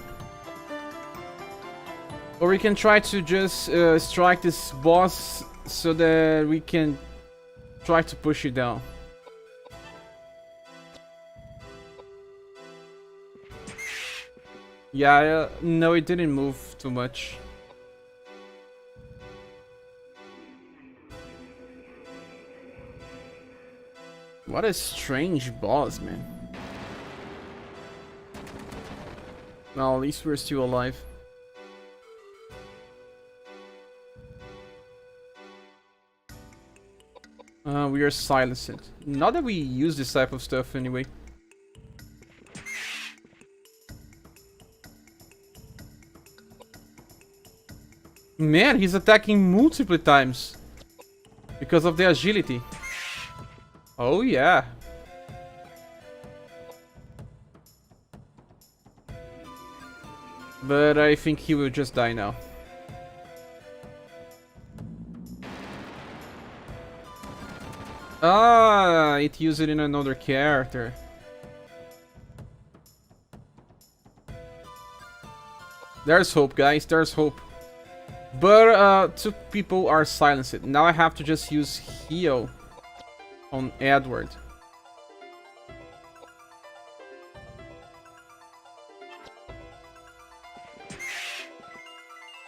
Or we can try to just strike this boss so that we can try to push it down. Yeah, no, it didn't move too much. What a strange boss, man. Well, at least we're still alive. We are silenced. Not that we use this type of stuff anyway. Man, he's attacking multiple times because of the agility. Oh yeah. But I think he will just die now. Ah, it used it in another character. There's hope, guys. There's hope. But two people are silenced. Now I have to just use heal on Edward.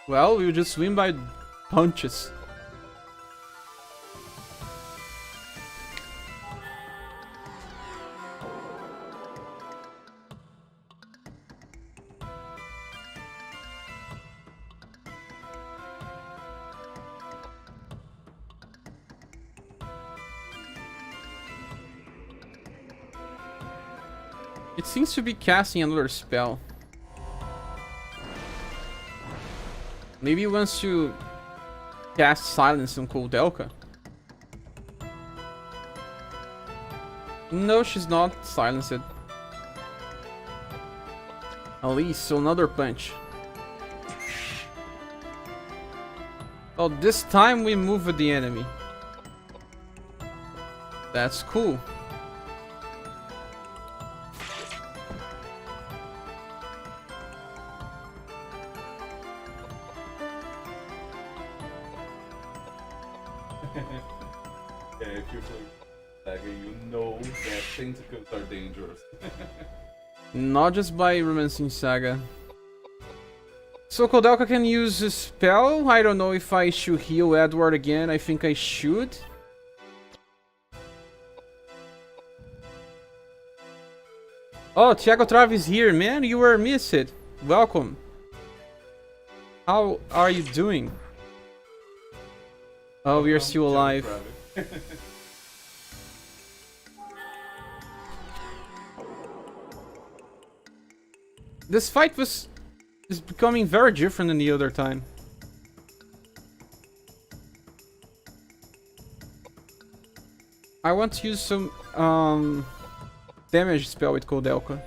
Well, we'll just win by punches. It seems to be casting another spell. Maybe he wants to cast silence on Koudelka. No, she's not silenced. At least another punch. Oh, this time we move with the enemy. That's cool. Yeah, if you play Saga, you know that tentacles are dangerous. Not just by Romancing Saga. So Koudelka can use a spell. I don't know if I should heal Edward again. I think I should. Oh, Thiago Trave is here, man. You were missed. Welcome. How are you doing? Oh, we are still alive. This fight is becoming very different than the other time. I want to use some damage spell with Koudelka.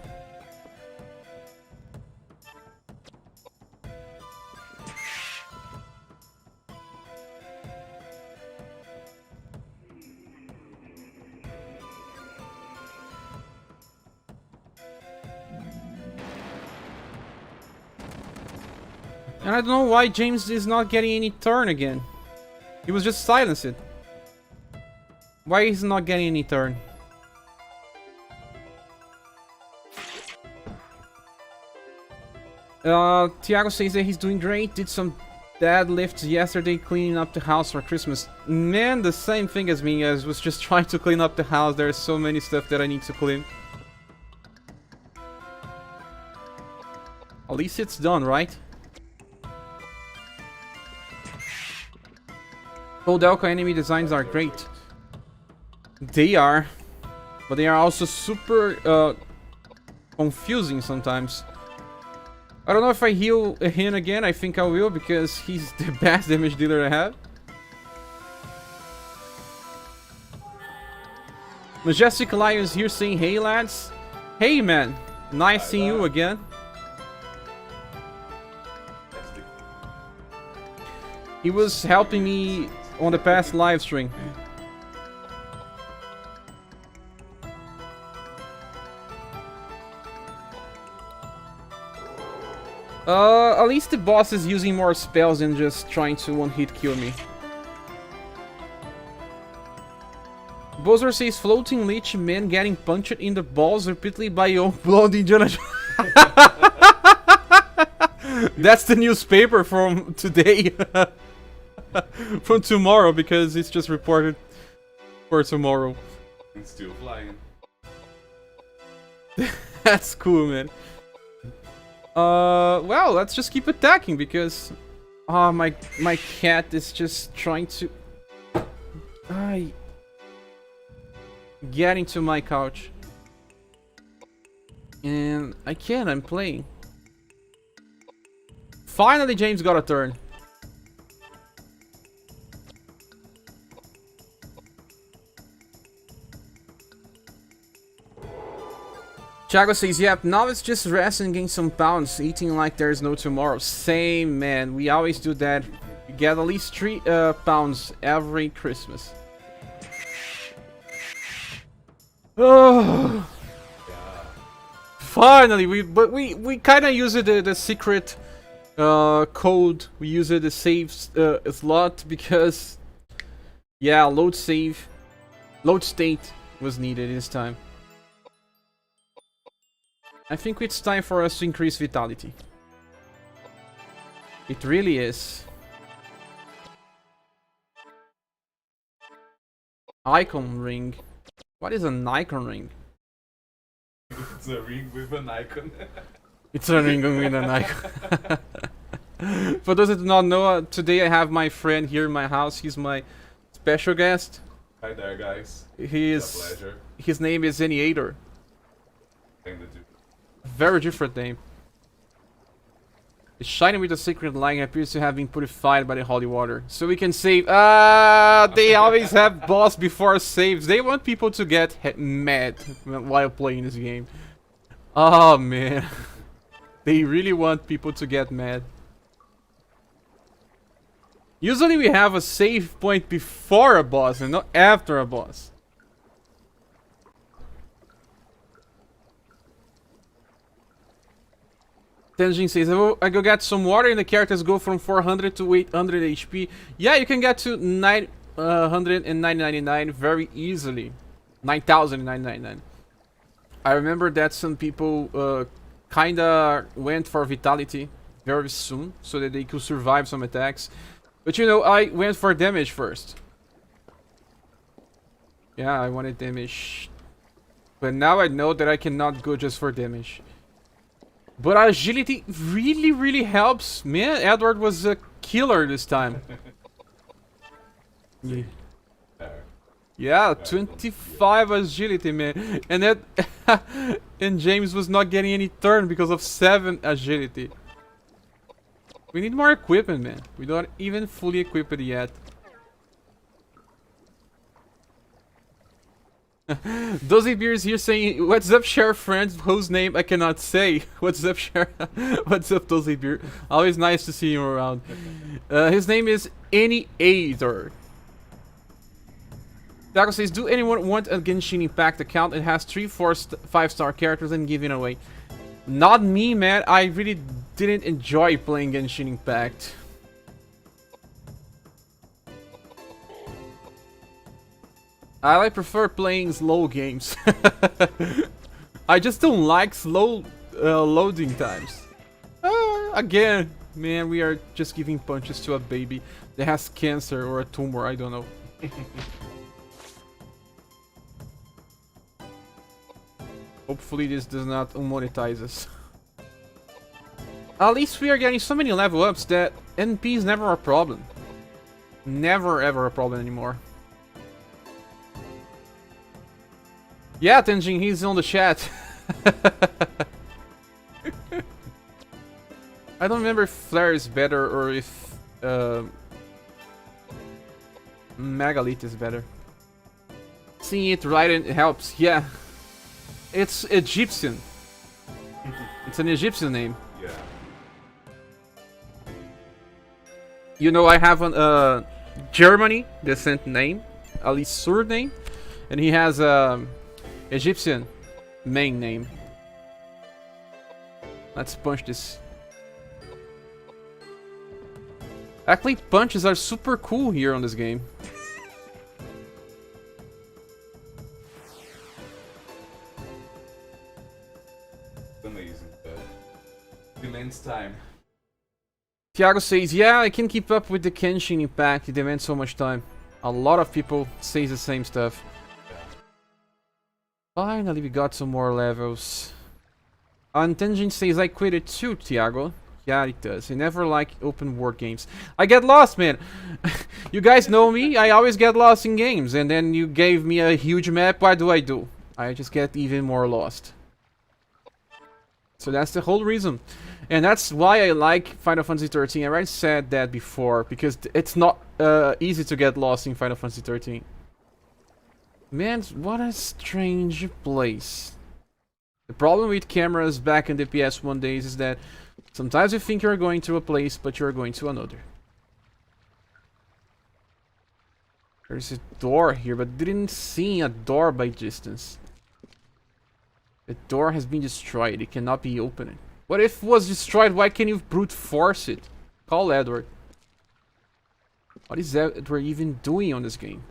And I don't know why James is not getting any turn again. He was just silenced. Why is he not getting any turn? Tiago says that he's doing great. Did some deadlifts yesterday cleaning up the house for Christmas. Man, the same thing as me. I was just trying to clean up the house. There's so many stuff that I need to clean. At least it's done, right? Koudelka enemy designs are great. They are. But they are also super confusing sometimes. I don't know if I heal him again. I think I will because he's the best damage dealer I have. Majestic Lions here saying, hey lads. Hey man, nice seeing you again. He was helping me on the past live stream. At least the boss is using more spells than just trying to one-hit kill me. Bowser says floating lich man getting punched in the balls repeatedly by old blonde Indiana Jones. That's the newspaper from today. From tomorrow, because it's just reported for tomorrow. It's still flying. That's cool, man. Well, let's just keep attacking because my cat is just trying to get into my couch. And I can't, I'm playing. Finally, James got a turn. Chago says, yep, now it's just rest and gain some pounds, eating like there's no tomorrow. Same, man. We always do that. You get at least 3 pounds every Christmas. Oh, finally, we kind of use the secret code. We use the save slot because, yeah, load state was needed this time. I think it's time for us to increase vitality. It really is. Icon ring. What is an icon ring? It's a ring with an icon. It's a ring with an icon. For those that do not know, today I have my friend here in my house. He's my special guest. Hi there, guys. It's a pleasure. His name is Eniator. Very different name. The shining with the sacred light appears to have been purified by the holy water. So we can save. They always have boss before saves. They want people to get mad while playing this game. Oh man. They really want people to get mad. Usually we have a save point before a boss and not after a boss. Tenjin says, I go get some water and the characters go from 400 to 800 HP. Yeah, you can get to 999 very easily. 9,999. I remember that some people kinda went for vitality very soon so that they could survive some attacks. But you know, I went for damage first. Yeah, I wanted damage. But now I know that I cannot go just for damage. But agility really helps. Man, Edward was a killer this time. Yeah. Yeah, 25 agility, man. And that and James was not getting any turn because of 7 agility. We need more equipment, man. We're not even fully equipped yet. Dozy Beers here saying, what's up, Sheriff friends, whose name I cannot say. What's up, Sheriff? What's up, Dozy Beer? Always nice to see you around. His name is Eniator. Dago says, do anyone want a Genshin Impact account? It has 3, 4, 5-star characters and giving away. Not me, man. I really didn't enjoy playing Genshin Impact. I prefer playing slow games. I just don't like slow loading times. Again, man, we are just giving punches to a baby that has cancer or a tumor, I don't know. Hopefully this does not unmonetize us. At least we are getting so many level ups that NP is never a problem. Never ever a problem anymore. Yeah, Tenjin, he's on the chat. I don't remember if Flare is better or if Megalith is better. Seeing it right and it helps, yeah. It's Egyptian. It's an Egyptian name. Yeah. You know, I have an Germany descent name, at least surname, and he has a Egyptian main name. Let's punch this. Actually, punches are super cool here on this game. Amazing, but demands time. Thiago says, yeah, I can keep up with the Kenshin impact, it demands so much time. A lot of people say the same stuff. Finally, we got some more levels. Tenjin says, I quit it too, Thiago. Yeah, it does. I never like open world games. I get lost, man. You guys know me, I always get lost in games. And then you gave me a huge map, what do? I just get even more lost. So that's the whole reason. And that's why I like Final Fantasy 13. I already said that before, because it's not easy to get lost in Final Fantasy 13. Man, what a strange place. The problem with cameras back in the PS1 days is that sometimes you think you're going to a place, but you're going to another. There's a door here, but didn't see a door by distance. The door has been destroyed. It cannot be opened. What if it was destroyed? Why can't you brute force it? Call Edward. What is Edward even doing on this game?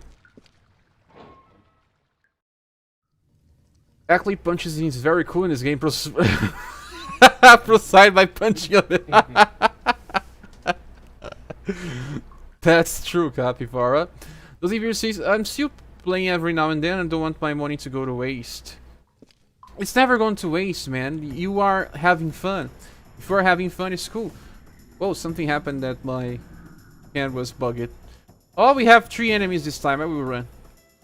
Actually, punches is very cool in this game. Proceed by punching on it. That's true, Capybara. Those of you says, I'm still playing every now and then and don't want my money to go to waste. It's never going to waste, man. You are having fun. If you're having fun, it's cool. Whoa, something happened that my hand was bugged. Oh, we have 3 enemies this time. I will run.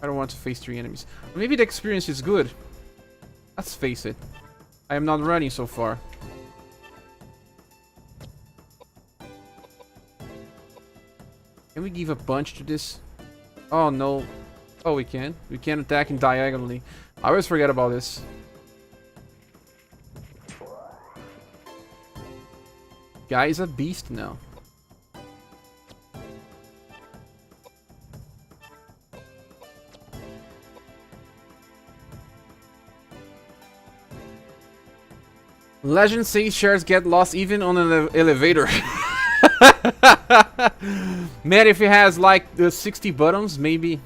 I don't want to face 3 enemies. Or maybe the experience is good. Let's face it. I am not running so far. Can we give a punch to this? Oh, no. Oh, we can. We can attack him diagonally. I always forget about this. Guy is a beast now. Legend says shares get lost even on an elevator. Man, if it has like the 60 buttons, maybe.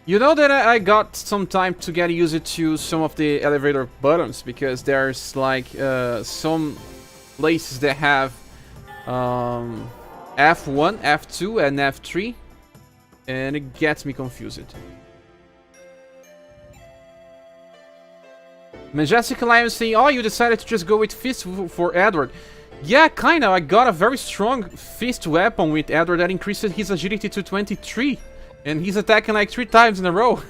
You know that I got some time to get used to some of the elevator buttons, because there's like some places that have F1, F2 and F3, and it gets me confused. Majestic Lion saying, oh, you decided to just go with fist for Edward. Yeah, kinda. I got a very strong fist weapon with Edward that increased his agility to 23. And he's attacking like 3 times in a row.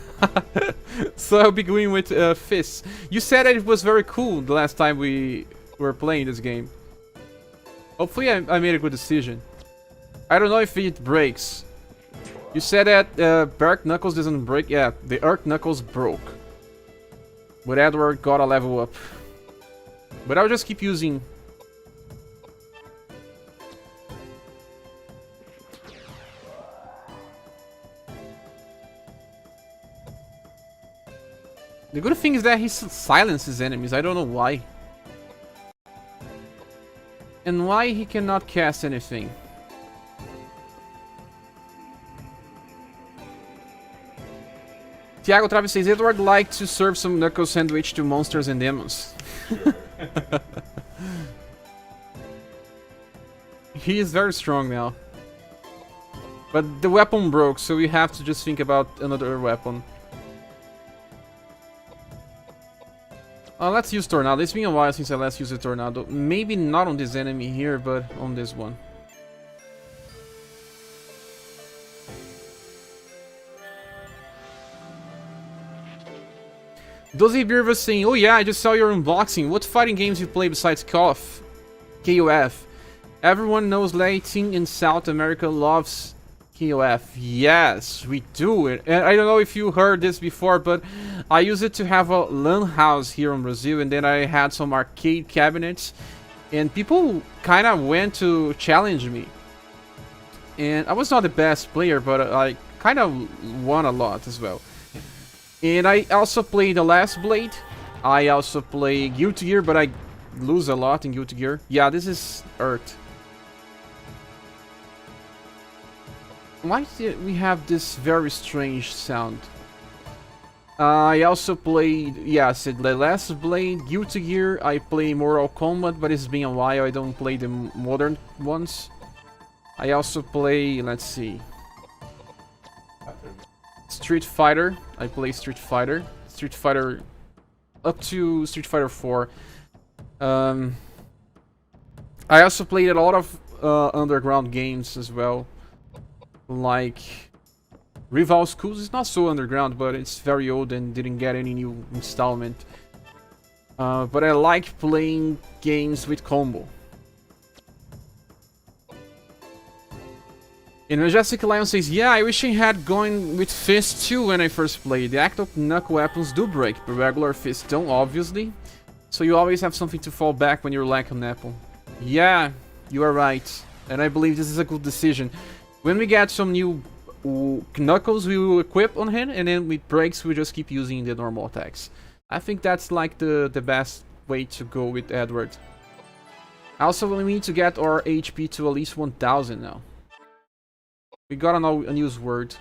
So I'll be going with fists. You said that it was very cool the last time we were playing this game. Hopefully I made a good decision. I don't know if it breaks. You said that Bark Knuckles doesn't break. Yeah, the Arc Knuckles broke. But Edward got a level up. But I'll just keep using... The good thing is that he silences enemies. I don't know why. And why he cannot cast anything. Thiago Travis says, Edward liked to serve some knuckle sandwich to monsters and demons. He is very strong now. But the weapon broke, so we have to just think about another weapon. Let's use Tornado. It's been a while since I last used a Tornado. Maybe not on this enemy here, but on this one. Dozy Beer was saying, oh yeah, I just saw your unboxing. What fighting games you play besides KOF? KOF. Everyone knows Latin in South America loves KOF. Yes, we do it. And I don't know if you heard this before, but I used it to have a LAN house here in Brazil, and then I had some arcade cabinets, and people kind of went to challenge me. And I was not the best player, but I kind of won a lot as well. And I also play The Last Blade. I also play Guilty Gear, but I lose a lot in Guilty Gear. Yeah, this is Earth. Why did we have this very strange sound? I also played, yeah, I said The Last Blade, Guilty Gear. I play Mortal Kombat, but it's been a while. I don't play the modern ones. I also play, let's see, Street Fighter. I play Street Fighter. Street Fighter up to Street Fighter 4. I also played a lot of underground games as well. Like Rival Schools is not so underground, but it's very old and didn't get any new installment. But I like playing games with combo. And Majestic Lion says, yeah, I wish I had gone with Fist too when I first played. The active knuckle weapons do break, but regular fists don't, obviously. So you always have something to fall back when you're lacking Apple. Yeah, you are right. And I believe this is a good decision. When we get some new knuckles, we will equip on him, and then with breaks, we just keep using the normal attacks. I think that's like the best way to go with Edward. Also, we need to get our HP to at least 1000 now. We got a new word.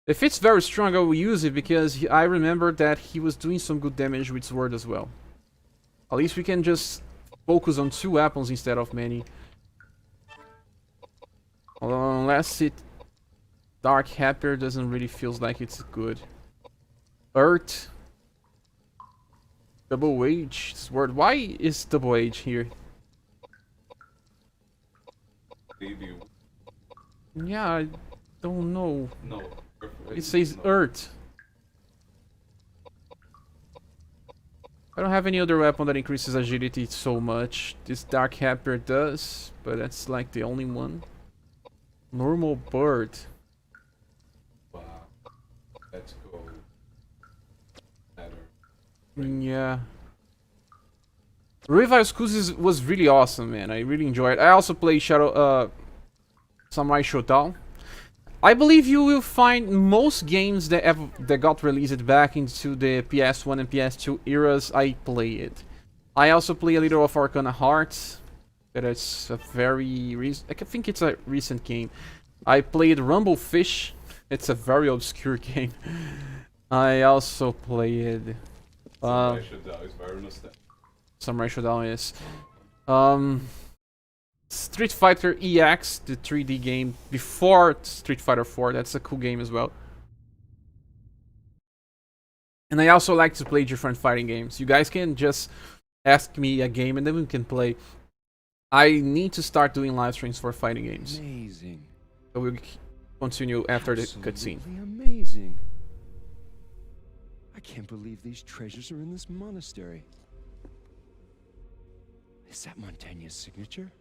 If it's very strong, I will use it because I remember that he was doing some good damage with sword as well. At least we can just focus on 2 weapons instead of many. Unless it... Dark Happier doesn't really feel like it's good. Earth. Double Age sword. Why is Double Age here? Yeah, I don't know. No. It says Earth. I don't have any other weapon that increases agility so much. This Dark Happier does, but that's like the only one. Normal bird. Wow. Let's go. Yeah. Revive Schools was really awesome, man. I really enjoyed it. I also play Samurai Shodown. I believe you will find most games that got released back into the PS1 and PS2 eras. I play it. I also play a little of Arcana Hearts. It's a very I think it's a recent game. I played Rumble Fish. It's a very obscure game. I also played Samurai Shodown is very nostalgic. Samurai Shodown is Street Fighter EX, the 3D game before Street Fighter 4. That's a cool game as well. And I also like to play different fighting games. You guys can just ask me a game and then we can play. I need to start doing live streams for fighting games. Amazing. So we'll continue after the cutscene. Absolutely amazing. I can't believe these treasures are in this monastery. Is that Montaigne's signature?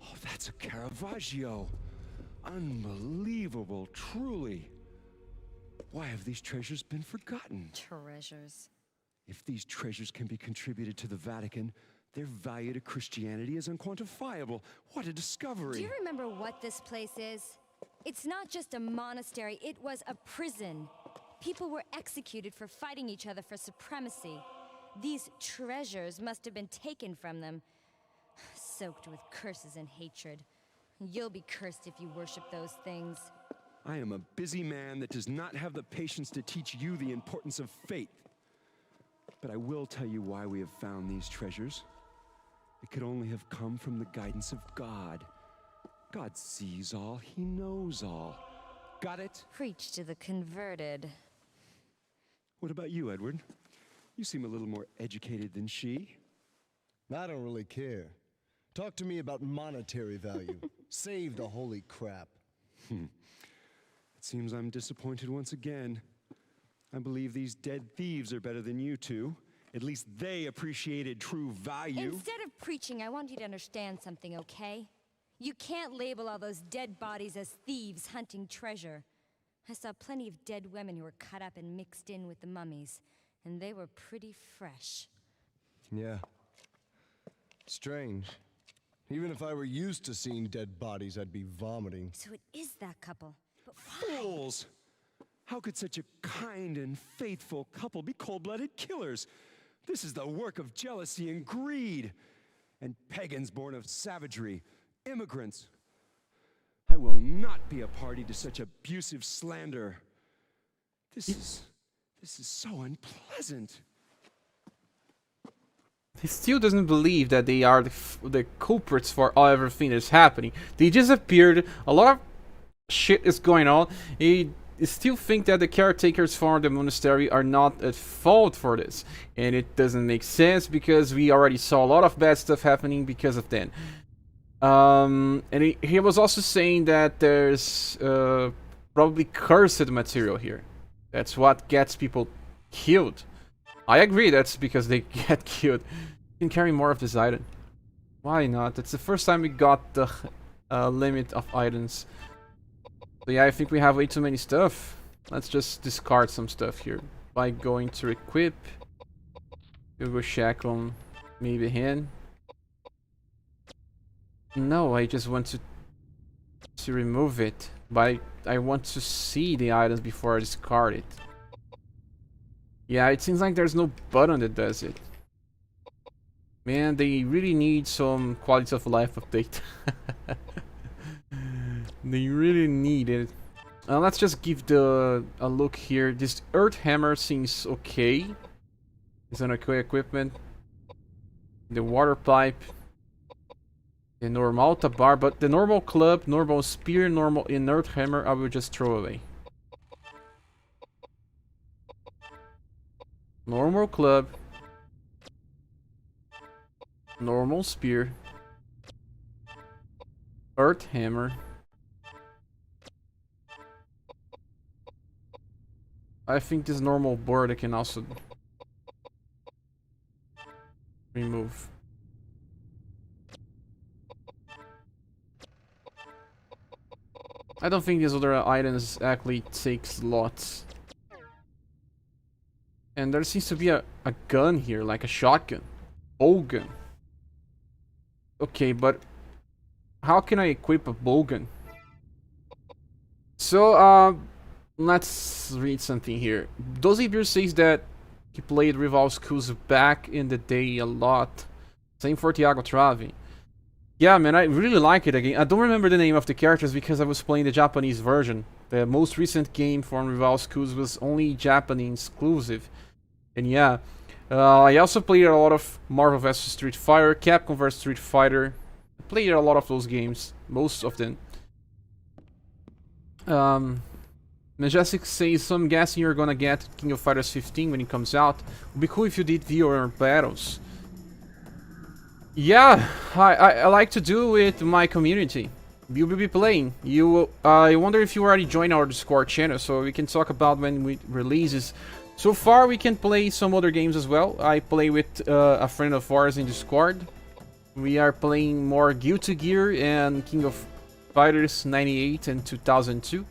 Oh, that's a Caravaggio. Unbelievable, truly. Why have these treasures been forgotten? Treasures. If these treasures can be contributed to the Vatican, their value to Christianity is unquantifiable. What a discovery! Do you remember what this place is? It's not just a monastery, it was a prison. People were executed for fighting each other for supremacy. These treasures must have been taken from them, soaked with curses and hatred. You'll be cursed if you worship those things. I am a busy man that does not have the patience to teach you the importance of faith. But I will tell you why we have found these treasures. It could only have come from the guidance of God. God sees all, he knows all. Got it? Preach to the converted. What about you, Edward? You seem a little more educated than she. I don't really care. Talk to me about monetary value. Save the holy crap. It seems I'm disappointed once again. I believe these dead thieves are better than you two. At least they appreciated true value. Instead of preaching, I want you to understand something, okay? You can't label all those dead bodies as thieves hunting treasure. I saw plenty of dead women who were cut up and mixed in with the mummies, and they were pretty fresh. Yeah. Strange. Even if I were used to seeing dead bodies, I'd be vomiting. So it is that couple. But why? Fools! How could such a kind and faithful couple be cold-blooded killers? This is the work of jealousy and greed. And pagans born of savagery, immigrants. I will not be a party to such abusive slander. This is so unpleasant. He still doesn't believe that they are the culprits for everything that's happening. They just appeared. A lot of shit is going on. He still think that the caretakers for the monastery are not at fault for this. And it doesn't make sense because we already saw a lot of bad stuff happening because of them. And he was also saying that there's probably cursed material here. That's what gets people killed. I agree, that's because they get killed. You can carry more of this item. Why not? It's the first time we got the limit of items. So yeah, I think we have way too many stuff. Let's just discard some stuff here. By going to equip. We'll go check on maybe him. No, I just want to remove it. But I want to see the items before I discard it. Yeah, it seems like there's no button that does it. Man, they really need some quality of life update. They really need it. Let's just give a look here. This earth hammer seems okay. It's an okay equipment. The water pipe. The normal bar, but the normal club, normal spear, normal inert hammer, I will just throw away. Normal club. Normal spear. Earth hammer. I think this normal board I can also remove. I don't think these other items actually take slots. And there seems to be a gun here, like a shotgun. Bow gun. Okay, but how can I equip a bow gun? So, let's read something here. Dozibir says that he played Rival Schools back in the day a lot. Same for Thiago Trave. Yeah, man, I really like it again. I don't remember the name of the characters because I was playing the Japanese version. The most recent game from Rival Schools was only Japanese exclusive. And yeah, I also played a lot of Marvel vs Street Fighter, Capcom vs Street Fighter. I played a lot of those games, most of them. Majestic says, so I'm guessing you're gonna get King of Fighters 15 when it comes out. Would be cool if you did VR battles. Yeah, I like to do with my community. We will be playing. I wonder if you already joined our Discord channel, so we can talk about when we releases. So far, we can play some other games as well. I play with a friend of ours in Discord. We are playing more Guilty Gear and King of Fighters 98 and 2002.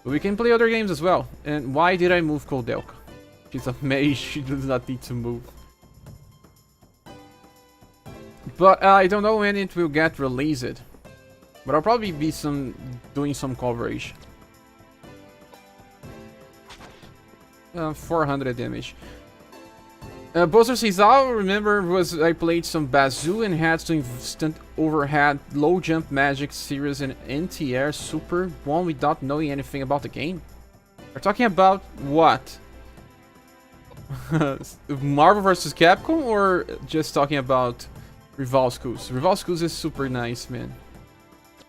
But we can play other games as well. And why did I move Koudelka? She's a mage, she does not need to move. But I don't know when it will get released. But I'll probably be doing some coverage. 400 damage. Bowser says, all I remember was I played some Bazoo and had some instant overhead low jump magic series and anti-air super one without knowing anything about the game. We're talking about what? Marvel vs. Capcom, or just talking about Rival Schools? Rival Schools is super nice, man.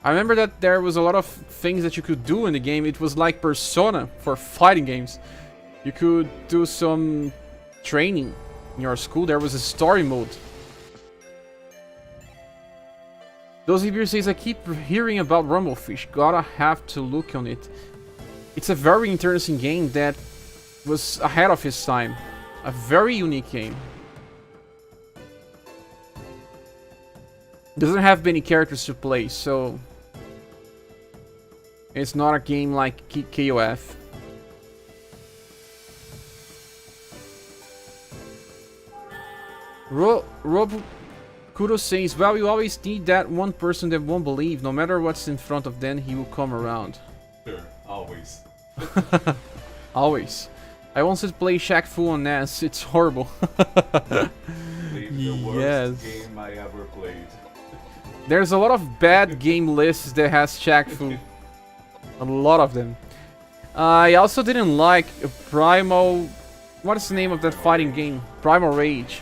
I remember that there was a lot of things that you could do in the game. It was like Persona for fighting games. You could do some training in your school. There was a story mode. Those Ibir says, I keep hearing about Rumblefish. Gotta have to look on it. It's a very interesting game that was ahead of its time. A very unique game. Doesn't have many characters to play, so it's not a game like KOF. Rob Kudo says, well, you always need that one person that won't believe. No matter what's in front of them, he will come around. Sure, always. Always. I once did play Shaq Fu on NES. It's horrible. The worst game I ever played. There's a lot of bad game lists that has Shaq Fu. A lot of them. I also didn't like Primal... What is the name of that fighting game? Primal Rage.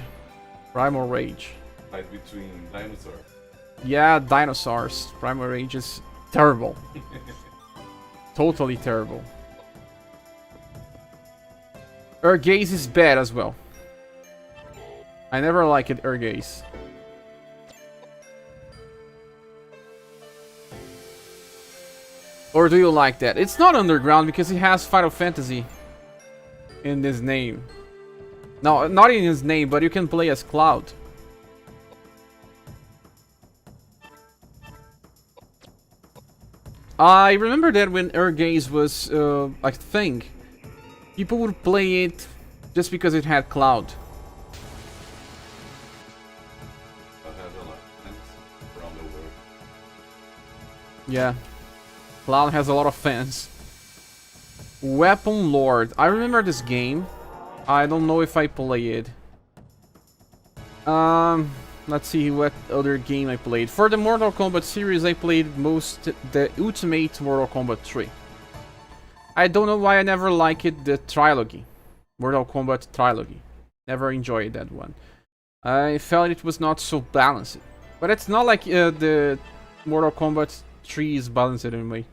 Primal Rage. Fight between dinosaurs. Yeah, dinosaurs. Primal Rage is terrible. Totally terrible. Ergaze is bad as well. I never liked Ergaze. Or do you like that? It's not Underground because it has Final Fantasy in his name. No, not in his name, but you can play as Cloud. I remember that when Ergaze was a thing, people would play it just because it had Cloud. Yeah, Cloud has a lot of fans. Weapon Lord. I remember this game. I don't know if I play it. Let's see what other game I played. For the Mortal Kombat series, I played most the Ultimate Mortal Kombat 3. I don't know why I never liked the trilogy. Mortal Kombat trilogy. Never enjoyed that one. I felt it was not so balanced. But it's not like the Mortal Kombat 3 is balanced anyway.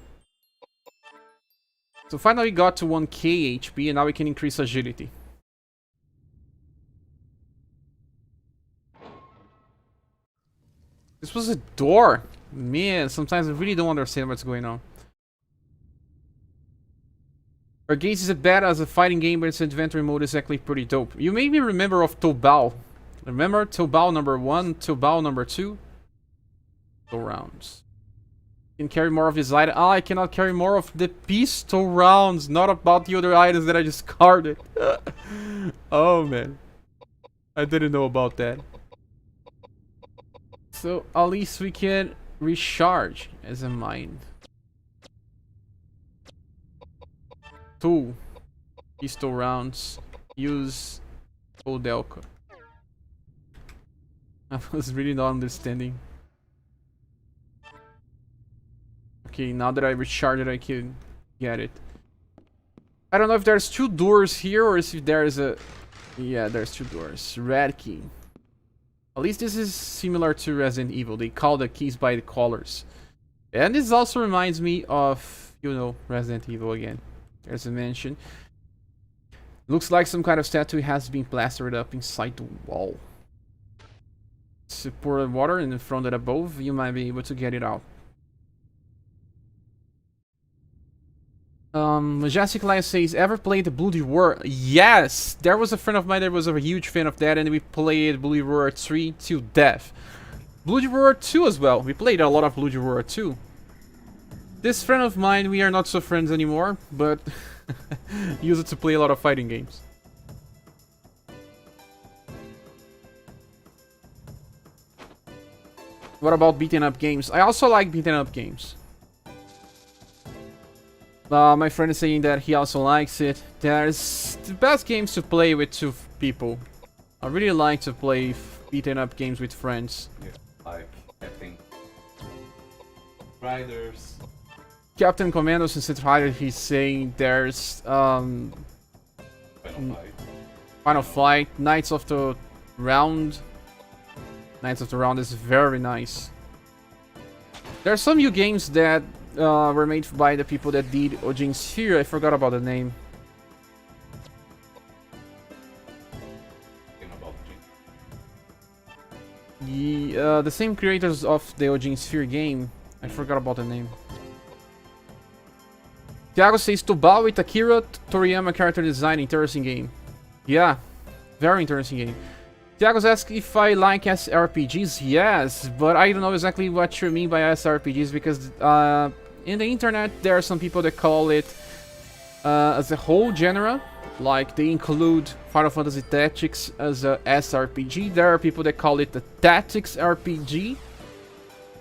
So finally got to 1k HP and now we can increase agility. This was a door. Man, sometimes I really don't understand what's going on. Ergaze is bad as a fighting game, but its adventure mode is actually pretty dope. You made me remember of Tobal. Remember Tobal number 1, Tobal number 2? Go rounds. Can carry more of this item. Ah, I cannot carry more of the pistol rounds. Not about the other items that I discarded. Oh man, I didn't know about that. So at least we can recharge as a mind. 2 pistol rounds. Use Koudelka. I was really not understanding. Okay, now that I recharge it, I can get it. I don't know if there's 2 doors here or if there's a... Yeah, there's 2 doors. Red key. At least this is similar to Resident Evil. They call the keys by the colors. And this also reminds me of, you know, Resident Evil again. There's a mansion. Looks like some kind of statue has been plastered up inside the wall. So pour water in the front and above, you might be able to get it out. Majestic Lion says, ever played the Bloody Roar? Yes! There was a friend of mine that was a huge fan of that and we played Bloody Roar 3 to death. Bloody Roar 2 as well. We played a lot of Bloody Roar 2. This friend of mine, we are not so friends anymore, but use it to play a lot of fighting games. What about beaten up games? I also like beaten up games. My friend is saying that he also likes it. There's the best games to play with 2 people. I really like to play beaten up games with friends. Yeah, like, I think... Riders. Captain Commandos and Street Fighter, he's saying there's... Final Fight. Final Fight, Knights of the Round. Knights of the Round is very nice. There are some new games that were made by the people that did Ojin Sphere. I forgot about the name. The same creators of the Ojin Sphere game. I forgot about the name. Thiago says Tobal with Akira Toriyama character design. Interesting game. Yeah, very interesting game. Thiago's asked if I like SRPGs. Yes, but I don't know exactly what you mean by SRPGs because in the internet there are some people that call it as a whole genre. Like they include Final Fantasy Tactics as a SRPG. There are people that call it the Tactics RPG.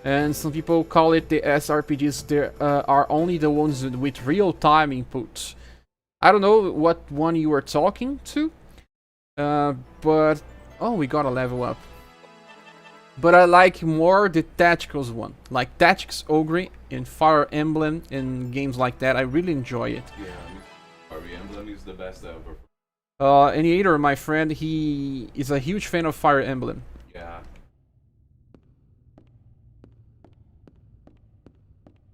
And some people call it the SRPGs. There are only the ones with real-time input. I don't know what one you were talking to. But... Oh, we got a level up. But I like more the Tacticals one. Like Tactics Ogre and Fire Emblem and games like that. I really enjoy it. Yeah, Fire Emblem is the best ever. Aniator, my friend, he is a huge fan of Fire Emblem. Yeah.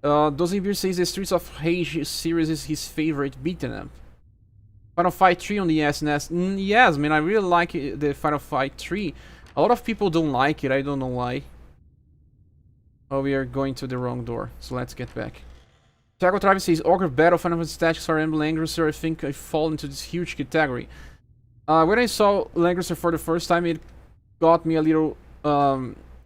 Dozimir says the Streets of Rage series is his favorite beat'em up. Final Fight 3 on the SNES. Yes, man, I really like the Final Fight 3. A lot of people don't like it, I don't know why. Oh, we are going to the wrong door, so let's get back. Thiago Travis says, Ogre Battle, Final Fantasy Tactics, Fire Emblem, Langrisser. I think I fall into this huge category. When I saw Langrisser for the first time, it got me a little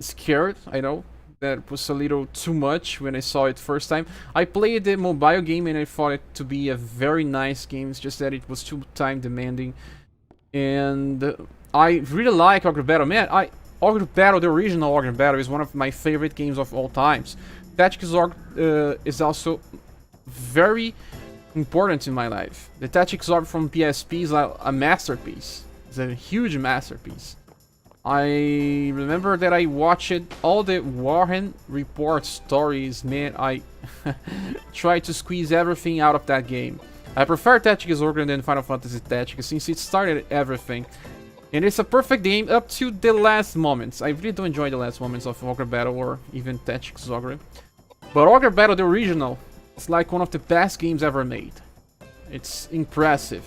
scared, I know. That was a little too much when I saw it first time. I played the mobile game and I thought it to be a very nice game. It's just that it was too time demanding. And I really like Ogre Battle. Man, Ogre Battle, the original Ogre Battle, is one of my favorite games of all times. Tactics Ogre is also very important in my life. The Tactics Ogre from PSP is like a masterpiece. It's a huge masterpiece. I remember that I watched all the Warren Report stories, man. I tried to squeeze everything out of that game. I prefer Tactics Ogre than Final Fantasy Tactics since it started everything. And it's a perfect game up to the last moments. I really don't enjoy the last moments of Ogre Battle or even Tactics Ogre. But Ogre Battle, the original, it's like one of the best games ever made. It's impressive.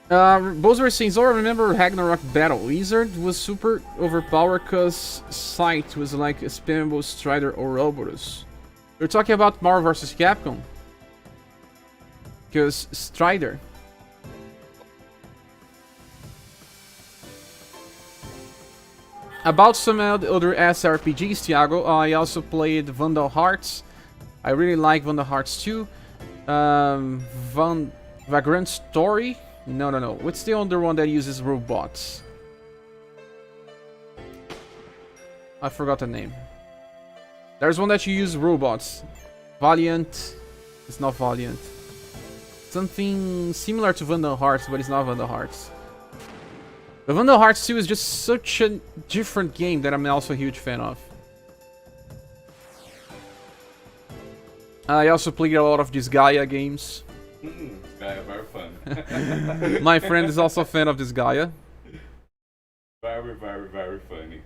Bowser says, oh, I remember Ragnarok Battle. Wizard was super overpowered because Sight was like a spammable Strider or Ouroboros. You're talking about Marvel vs. Capcom. Because Strider. About some other SRPGs, Thiago, I also played Vandal Hearts. I really like Vandal Hearts 2. Vagrant Story. No. What's the other one that uses robots? I forgot the name. There's one that you use robots. Valiant. It's not Valiant. Something similar to Vandal Hearts, but it's not Vandal Hearts. The Vandal Hearts 2 is just such a different game that I'm also a huge fan of. I also played a lot of these Gaia games. Gaia, very fun. My friend is also a fan of this Gaia. Very funny.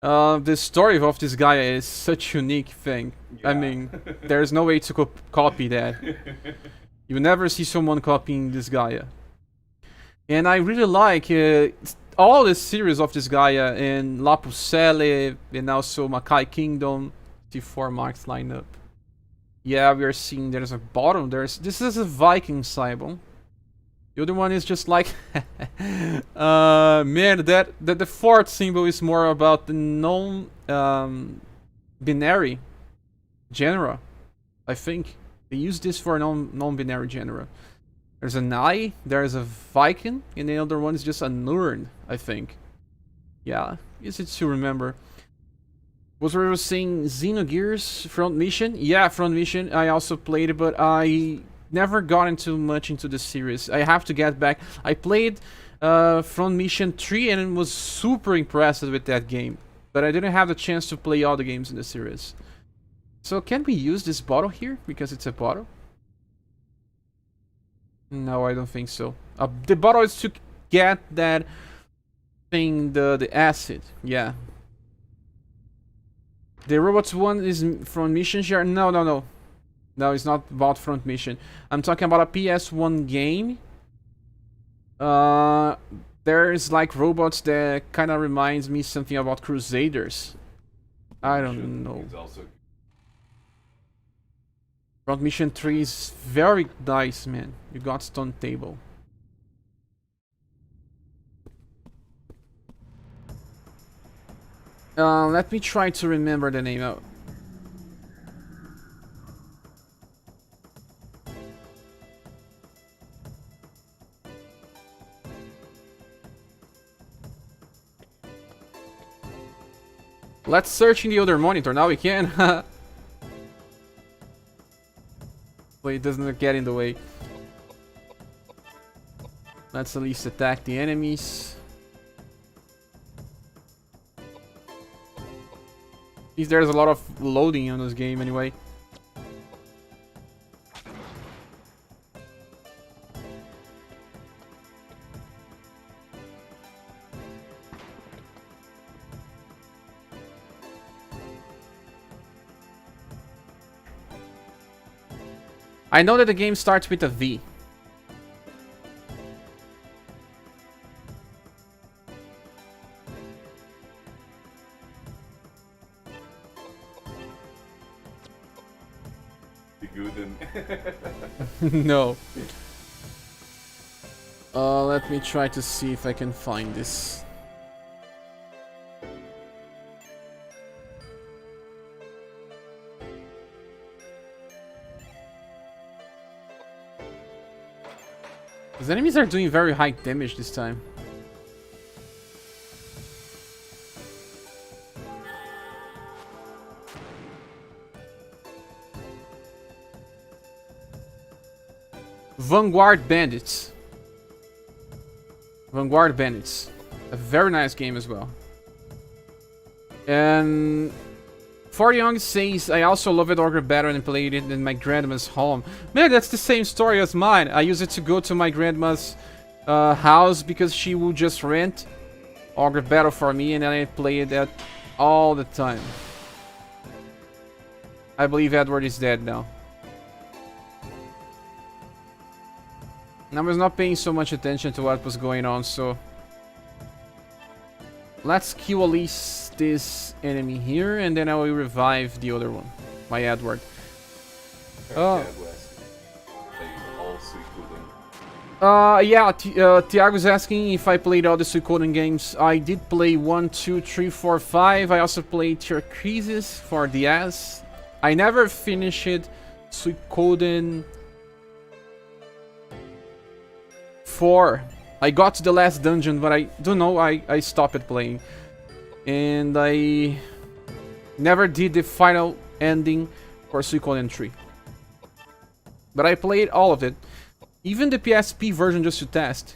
The story of this Gaia is such a unique thing. Yeah. I mean, there's no way to copy that. You never see someone copying this Gaia. And I really like all the series of this Gaia and La Pucelle and also Makai Kingdom. T4 marks lineup. Yeah, we are seeing there's a bottom. This is a Viking symbol. The other one is just like man, the fourth symbol is more about the non-binary genre. I think they use this for non-binary genre. There's an eye, there's a Viking, and the other one is just a Nurn, I think. Yeah, easy to remember. Was we were saying Xenogears Front Mission? Yeah, Front Mission. I also played it, but I never got much into the series. I have to get back. I played Front Mission 3 and was super impressed with that game. But I didn't have the chance to play all the games in the series. So can we use this bottle here? Because it's a bottle. No, I don't think so. The bottle is to get that thing, the acid. Yeah. The robots one is from mission share. No, no, no. No, it's not about front mission. I'm talking about a PS1 game. There's like robots that kind of reminds me something about Crusaders. I don't know. Front Mission 3 is very nice, man. You got stone table. Let me try to remember the name of. Let's search in the other monitor. Now we can. Wait, it doesn't get in the way. Let's at least attack the enemies. There's a lot of loading on this game anyway. I know that the game starts with a V. Be good and no. Let me try to see if I can find this. These enemies are doing very high damage this time. Vanguard Bandits. Vanguard Bandits. A very nice game as well. And For Young says, I also loved Ogre better and played it in my grandma's home. Man, that's the same story as mine. I used it to go to my grandma's house because she would just rent Ogre Battle for me, and then I played that all the time. I believe Edward is dead now. And I was not paying so much attention to what was going on, so... Let's kill at least this enemy here, and then I will revive the other one. My Edward. Yeah, Tiago's asking if I played all the Suikoden games. I did play 1, 2, 3, 4, 5. I also played Tercrisis for DS. I never finished Suikoden 4. I got to the last dungeon, but I don't know, I stopped playing. And I never did the final ending for Suikoden 3. But I played all of it. Even the PSP version just to test.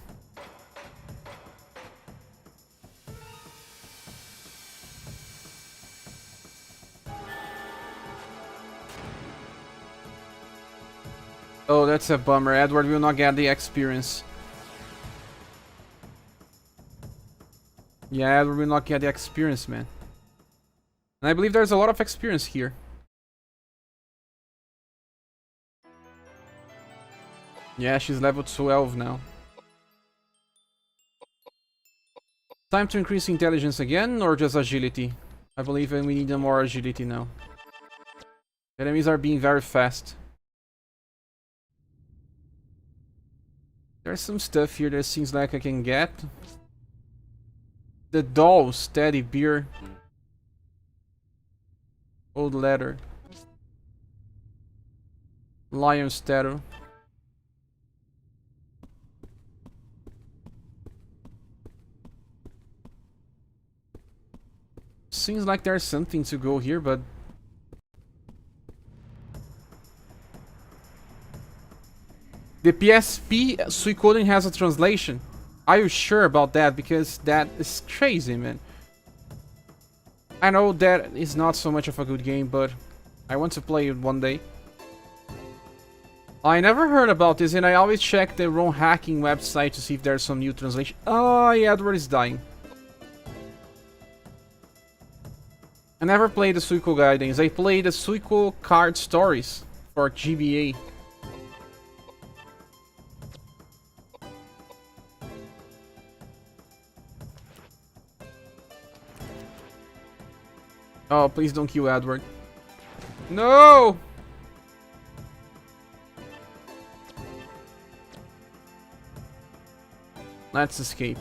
Oh, that's a bummer. Edward will not get the experience. Yeah, we will not get the experience, man. And I believe there's a lot of experience here. Yeah, she's level 12 now. Time to increase intelligence again, or just agility? I believe we need more agility now. Enemies are being very fast. There's some stuff here that seems like I can get. The dolls, teddy beer, old letter, lion statue. Seems like there's something to go here, but the PSP Suikoden has a translation. Are you sure about that? Because that is crazy, man. I know that is not so much of a good game, but I want to play it one day. I never heard about this, and I always check the ROM hacking website to see if there's some new translation. Oh, yeah, Edward is dying. I never played the Suiko Gaidens. I played the Suiko Card Stories for GBA. Oh, please don't kill Edward. No! Let's escape.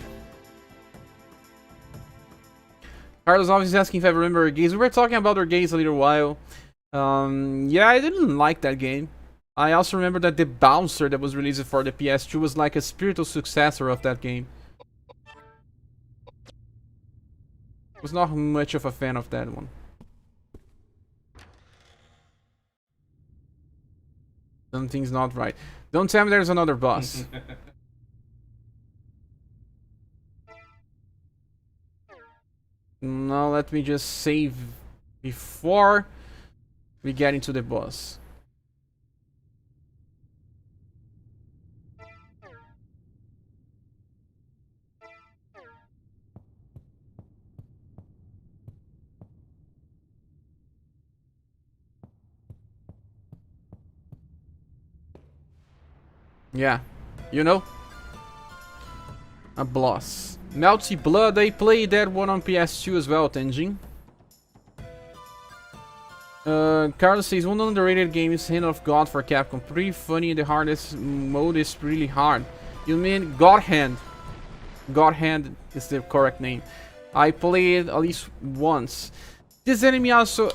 Carlos always asking if I remember our games. We were talking about our games a little while. Yeah, I didn't like that game. I also remember that the Bouncer that was released for the PS2 was like a spiritual successor of that game. Was not much of a fan of that one. Something's not right. Don't tell me there's another boss. Now let me just save before we get into the boss. Yeah, you know? A boss. Melty Blood, I played that one on PS2 as well, Tenjin. Carlos says, one underrated game is Hand of God for Capcom. Pretty funny, the hardest mode is really hard. You mean God Hand. God Hand is the correct name. I played at least once. This enemy also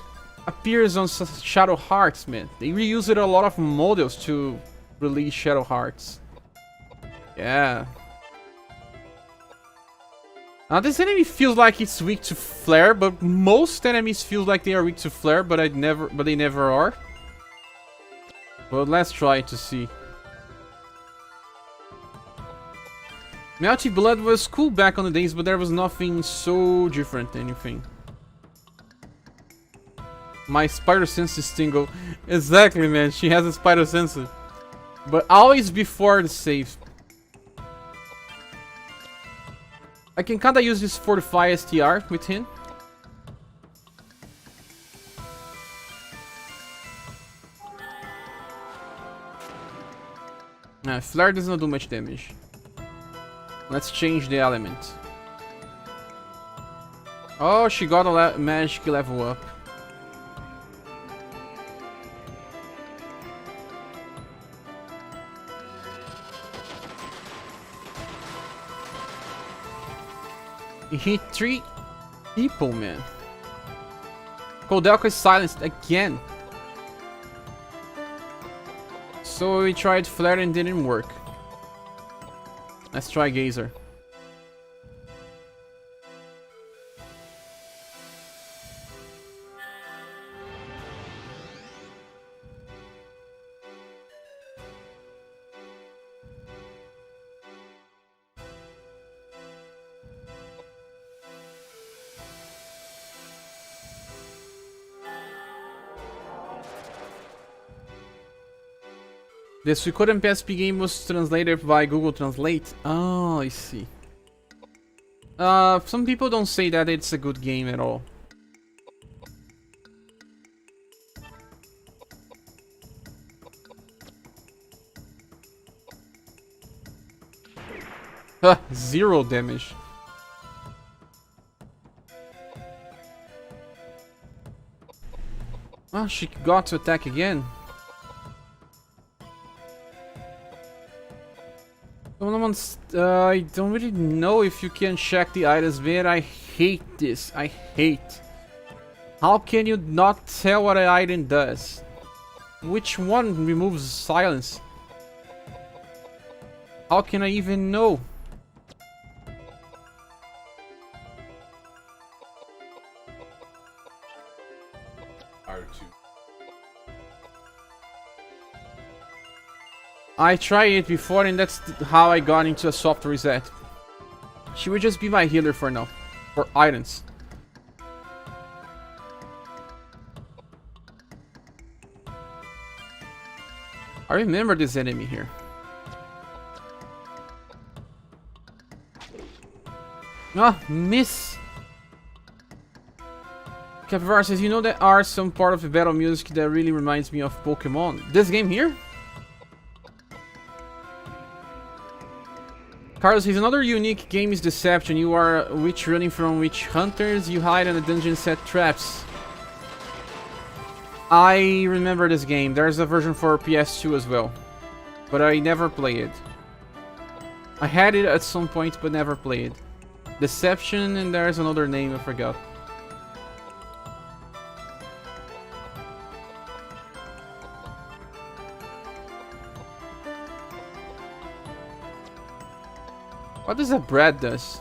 appears on Shadow Hearts, man. They reused a lot of models to release Shadow Hearts. Yeah. Now this enemy feels like it's weak to flare, but most enemies feel like they are weak to flare, but they never are. But let's try to see. Melty Blood was cool back on the days, but there was nothing so different than anything. My spider sense is tingle. Exactly, man. She has a spider sense. But always before the save. I can kinda use this Fortify STR with him. Nah, Flare does not do much damage. Let's change the element. Oh, she got a magic level up. He hit 3 people, man. Koudelka is silenced again. So we tried Flare and didn't work. Let's try Gazer. The Suikoden PSP game was translated by Google Translate. Oh, I see. Some people don't say that it's a good game at all. Huh, 0 damage. Oh, she got to attack again. I don't really know if you can check the items, man. I hate this. I hate. How can you not tell what an item does? Which one removes silence? How can I even know? R2. I tried it before and that's how I got into a soft reset. She would just be my healer for now. For items. I remember this enemy here. Ah, miss! Capivara says, you know there are some part of the battle music that really reminds me of Pokemon. This game here? Carlos says, another unique game is Deception. You are witch running from witch hunters. You hide in a dungeon, set traps. I remember this game. There's a version for PS2 as well. But I never played it. I had it at some point, but never played. Deception, and there's another name I forgot. What does that bread does?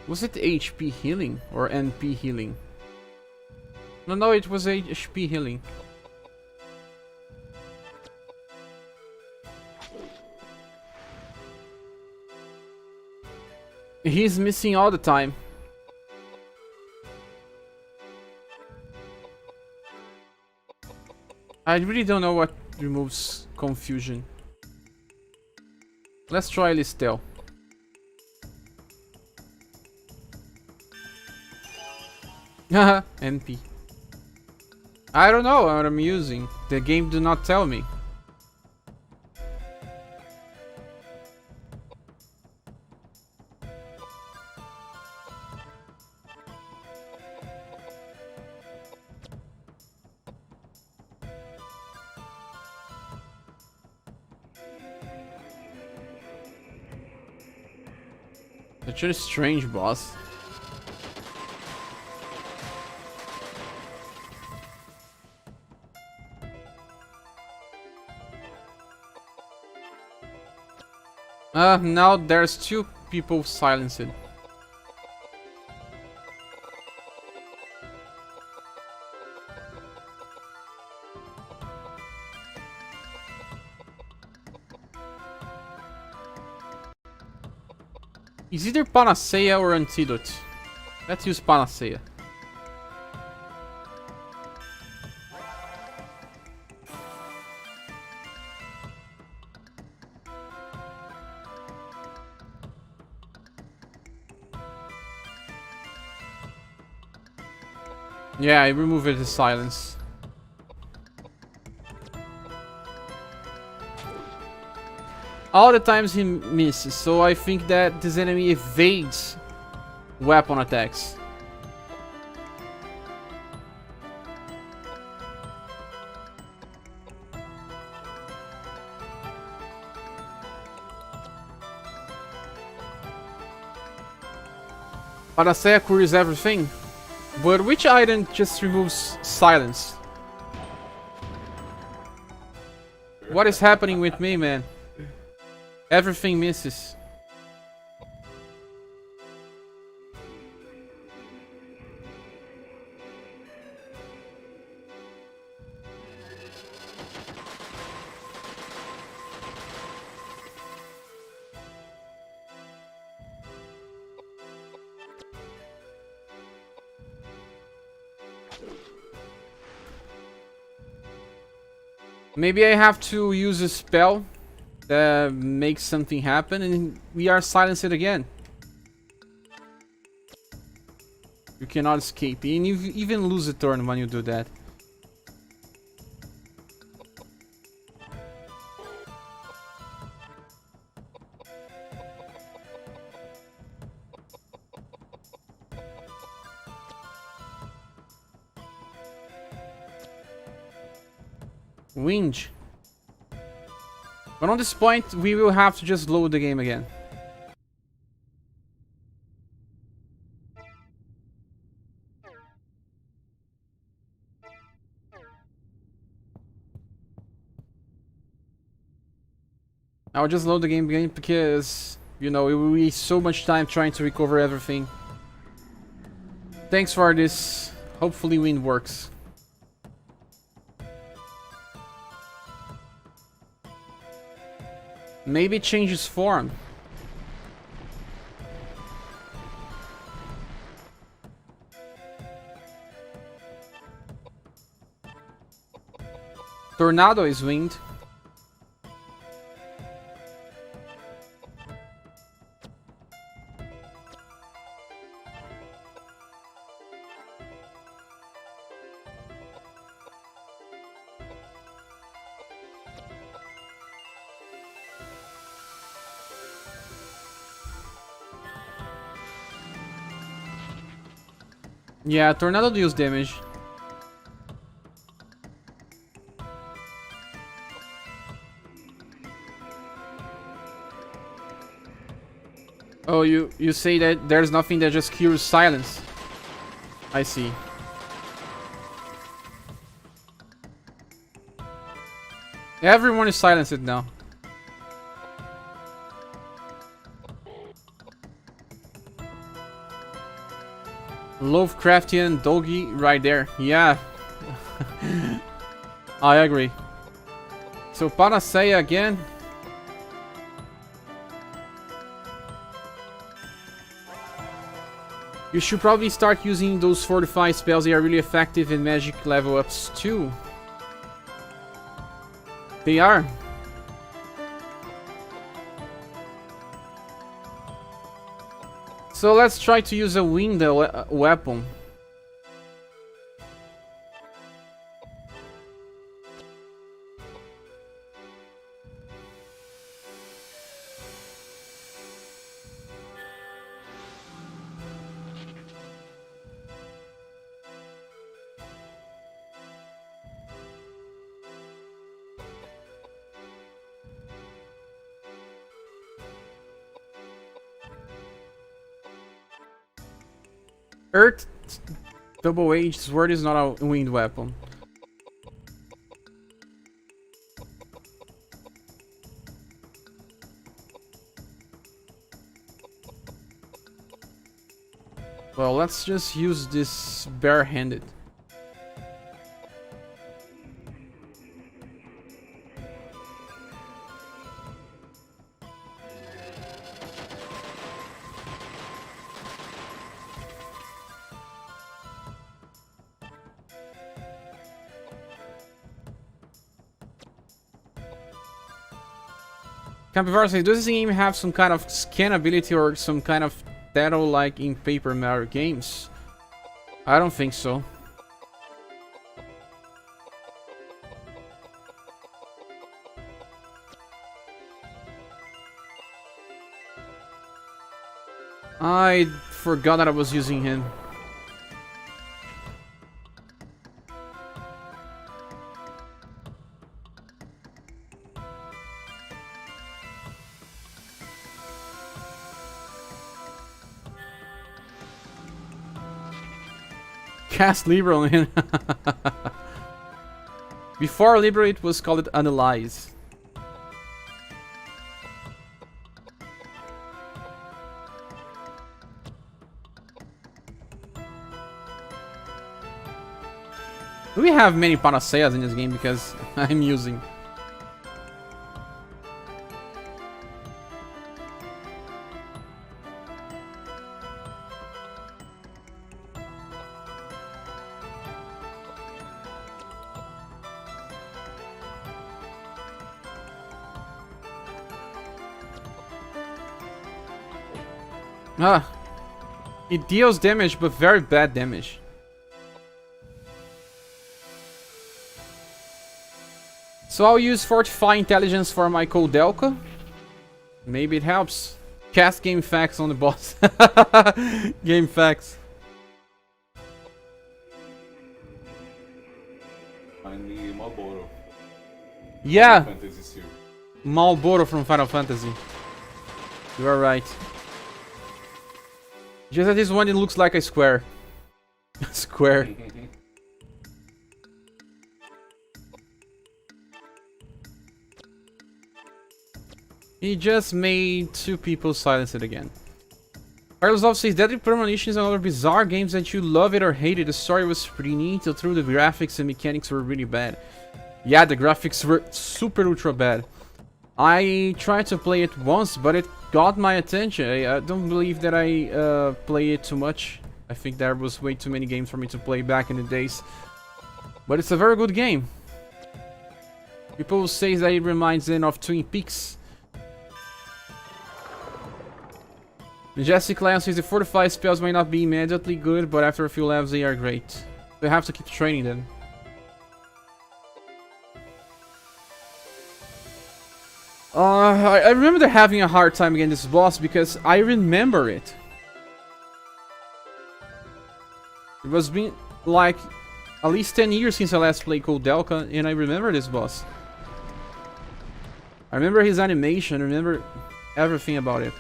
Was it HP healing or NP healing? No, it was HP healing. He's missing all the time. I really don't know what removes confusion. Let's try Listel. Haha, NP. I don't know what I'm using. The game do not tell me. Such a strange boss. Now there's two people silenced. It's either Panacea or Antidote. Let's use Panacea. Yeah, I removed his silence. All the times he misses, so I think that this enemy evades weapon attacks. Panacea cures everything, but which item just removes silence? What is happening with me, man? Everything misses. Maybe I have to use a spell that makes something happen and we are silenced again. You cannot escape, and you even lose a turn when you do that. Winch. But on this point, we will have to just load the game again. I'll just load the game again because, you know, it will waste so much time trying to recover everything. Thanks for this. Hopefully wind works. Maybe it changes form. Tornado is wind. Yeah, tornado deals damage. Oh, you say that there's nothing that just cures silence. I see. Everyone is silenced now. Lovecraftian doggy right there. Yeah. I agree. So Panacea again. You should probably start using those fortify spells. They are really effective in magic level ups too. They are. So let's try to use a window weapon. Earth double-edged sword is not a winged weapon. Well, let's just use this barehanded. Capybara says, does this game have some kind of scan ability or some kind of data like in Paper Mario games? I don't think so. I forgot that I was using him. Cast Libra on him. Before Libra it was called Analyze. Do we have many Panaceas in this game because I'm using? Ah, it deals damage, but very bad damage. So I'll use Fortify Intelligence for my Koudelka. Maybe it helps. Cast game facts on the boss. Game facts. Find me Marlboro. Yeah, Fantasy series. Marlboro from Final Fantasy. You are right. Just that this one it looks like a square. Square. He just made two people silence it again. Carlos Love says, Deadly Premonition is another bizarre games that you love it or hate it. The story was pretty neat, through the graphics and mechanics were really bad. Yeah, the graphics were super ultra bad. I tried to play it once, but it got my attention. I don't believe that I play it too much. I think there was way too many games for me to play back in the days. But it's a very good game. People say that it reminds them of Twin Peaks. Majestic Lance says the fortified spells might not be immediately good, but after a few levels they are great. We have to keep training them. I remember they're having a hard time against this boss because I remember it. It was been like at least 10 years since I last played Koudelka, and I remember this boss. I remember his animation, I remember everything about it.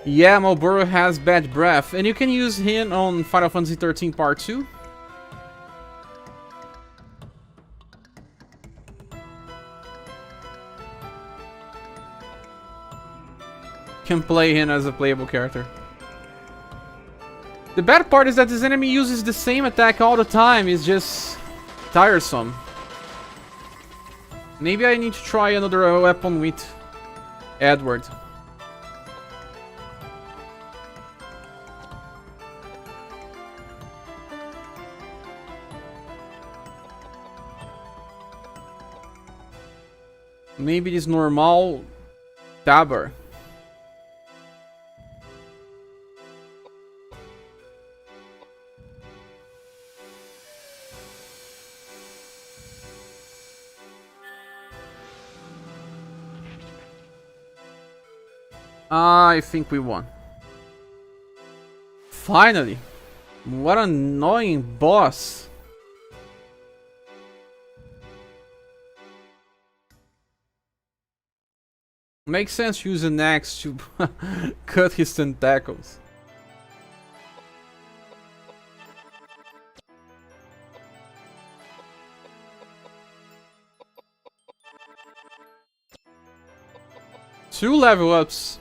Yeah, Malboro has bad breath, and you can use him on Final Fantasy 13 Part 2. Can play him as a playable character. The bad part is that this enemy uses the same attack all the time, it's just tiresome. Maybe I need to try another weapon with Edward. Maybe this normal Tabber. I think we won. Finally! What an annoying boss! Makes sense to use an axe to cut his tentacles. Two level ups.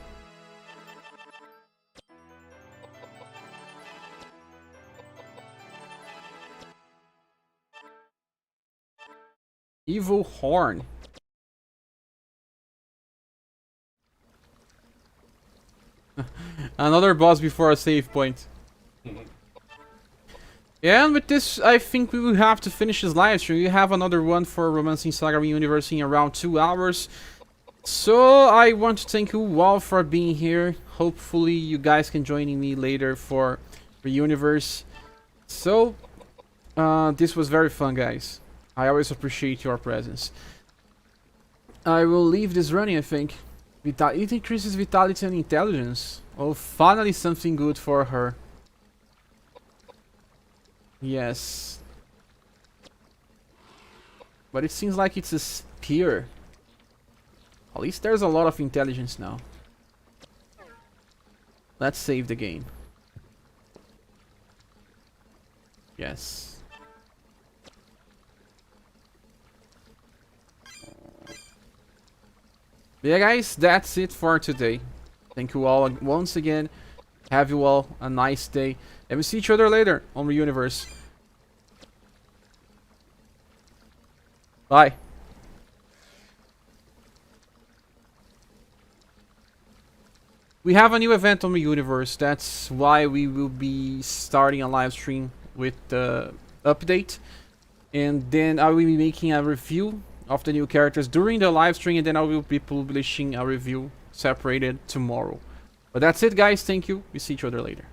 Evil Horn. Another boss before a save point. Yeah, and with this, I think we will have to finish this live stream. We have another one for Romancing Saga Universe in around 2 hours. So I want to thank you all for being here. Hopefully you guys can join me later for Reuniverse. So this was very fun, guys. I always appreciate your presence. I will leave this running, I think. It increases vitality and intelligence. Oh, finally something good for her. Yes. But it seems like it's a spear. At least there's a lot of intelligence now. Let's save the game. Yes. Yeah, guys, that's it for today. Thank you all once again. Have you all a nice day. And we'll see each other later on Reuniverse. Bye. We have a new event on Reuniverse. That's why we will be starting a live stream with the update. And then I will be making a review of the new characters during the live stream, and then I will be publishing a review separated tomorrow. But that's it, guys. Thank you. We see each other later.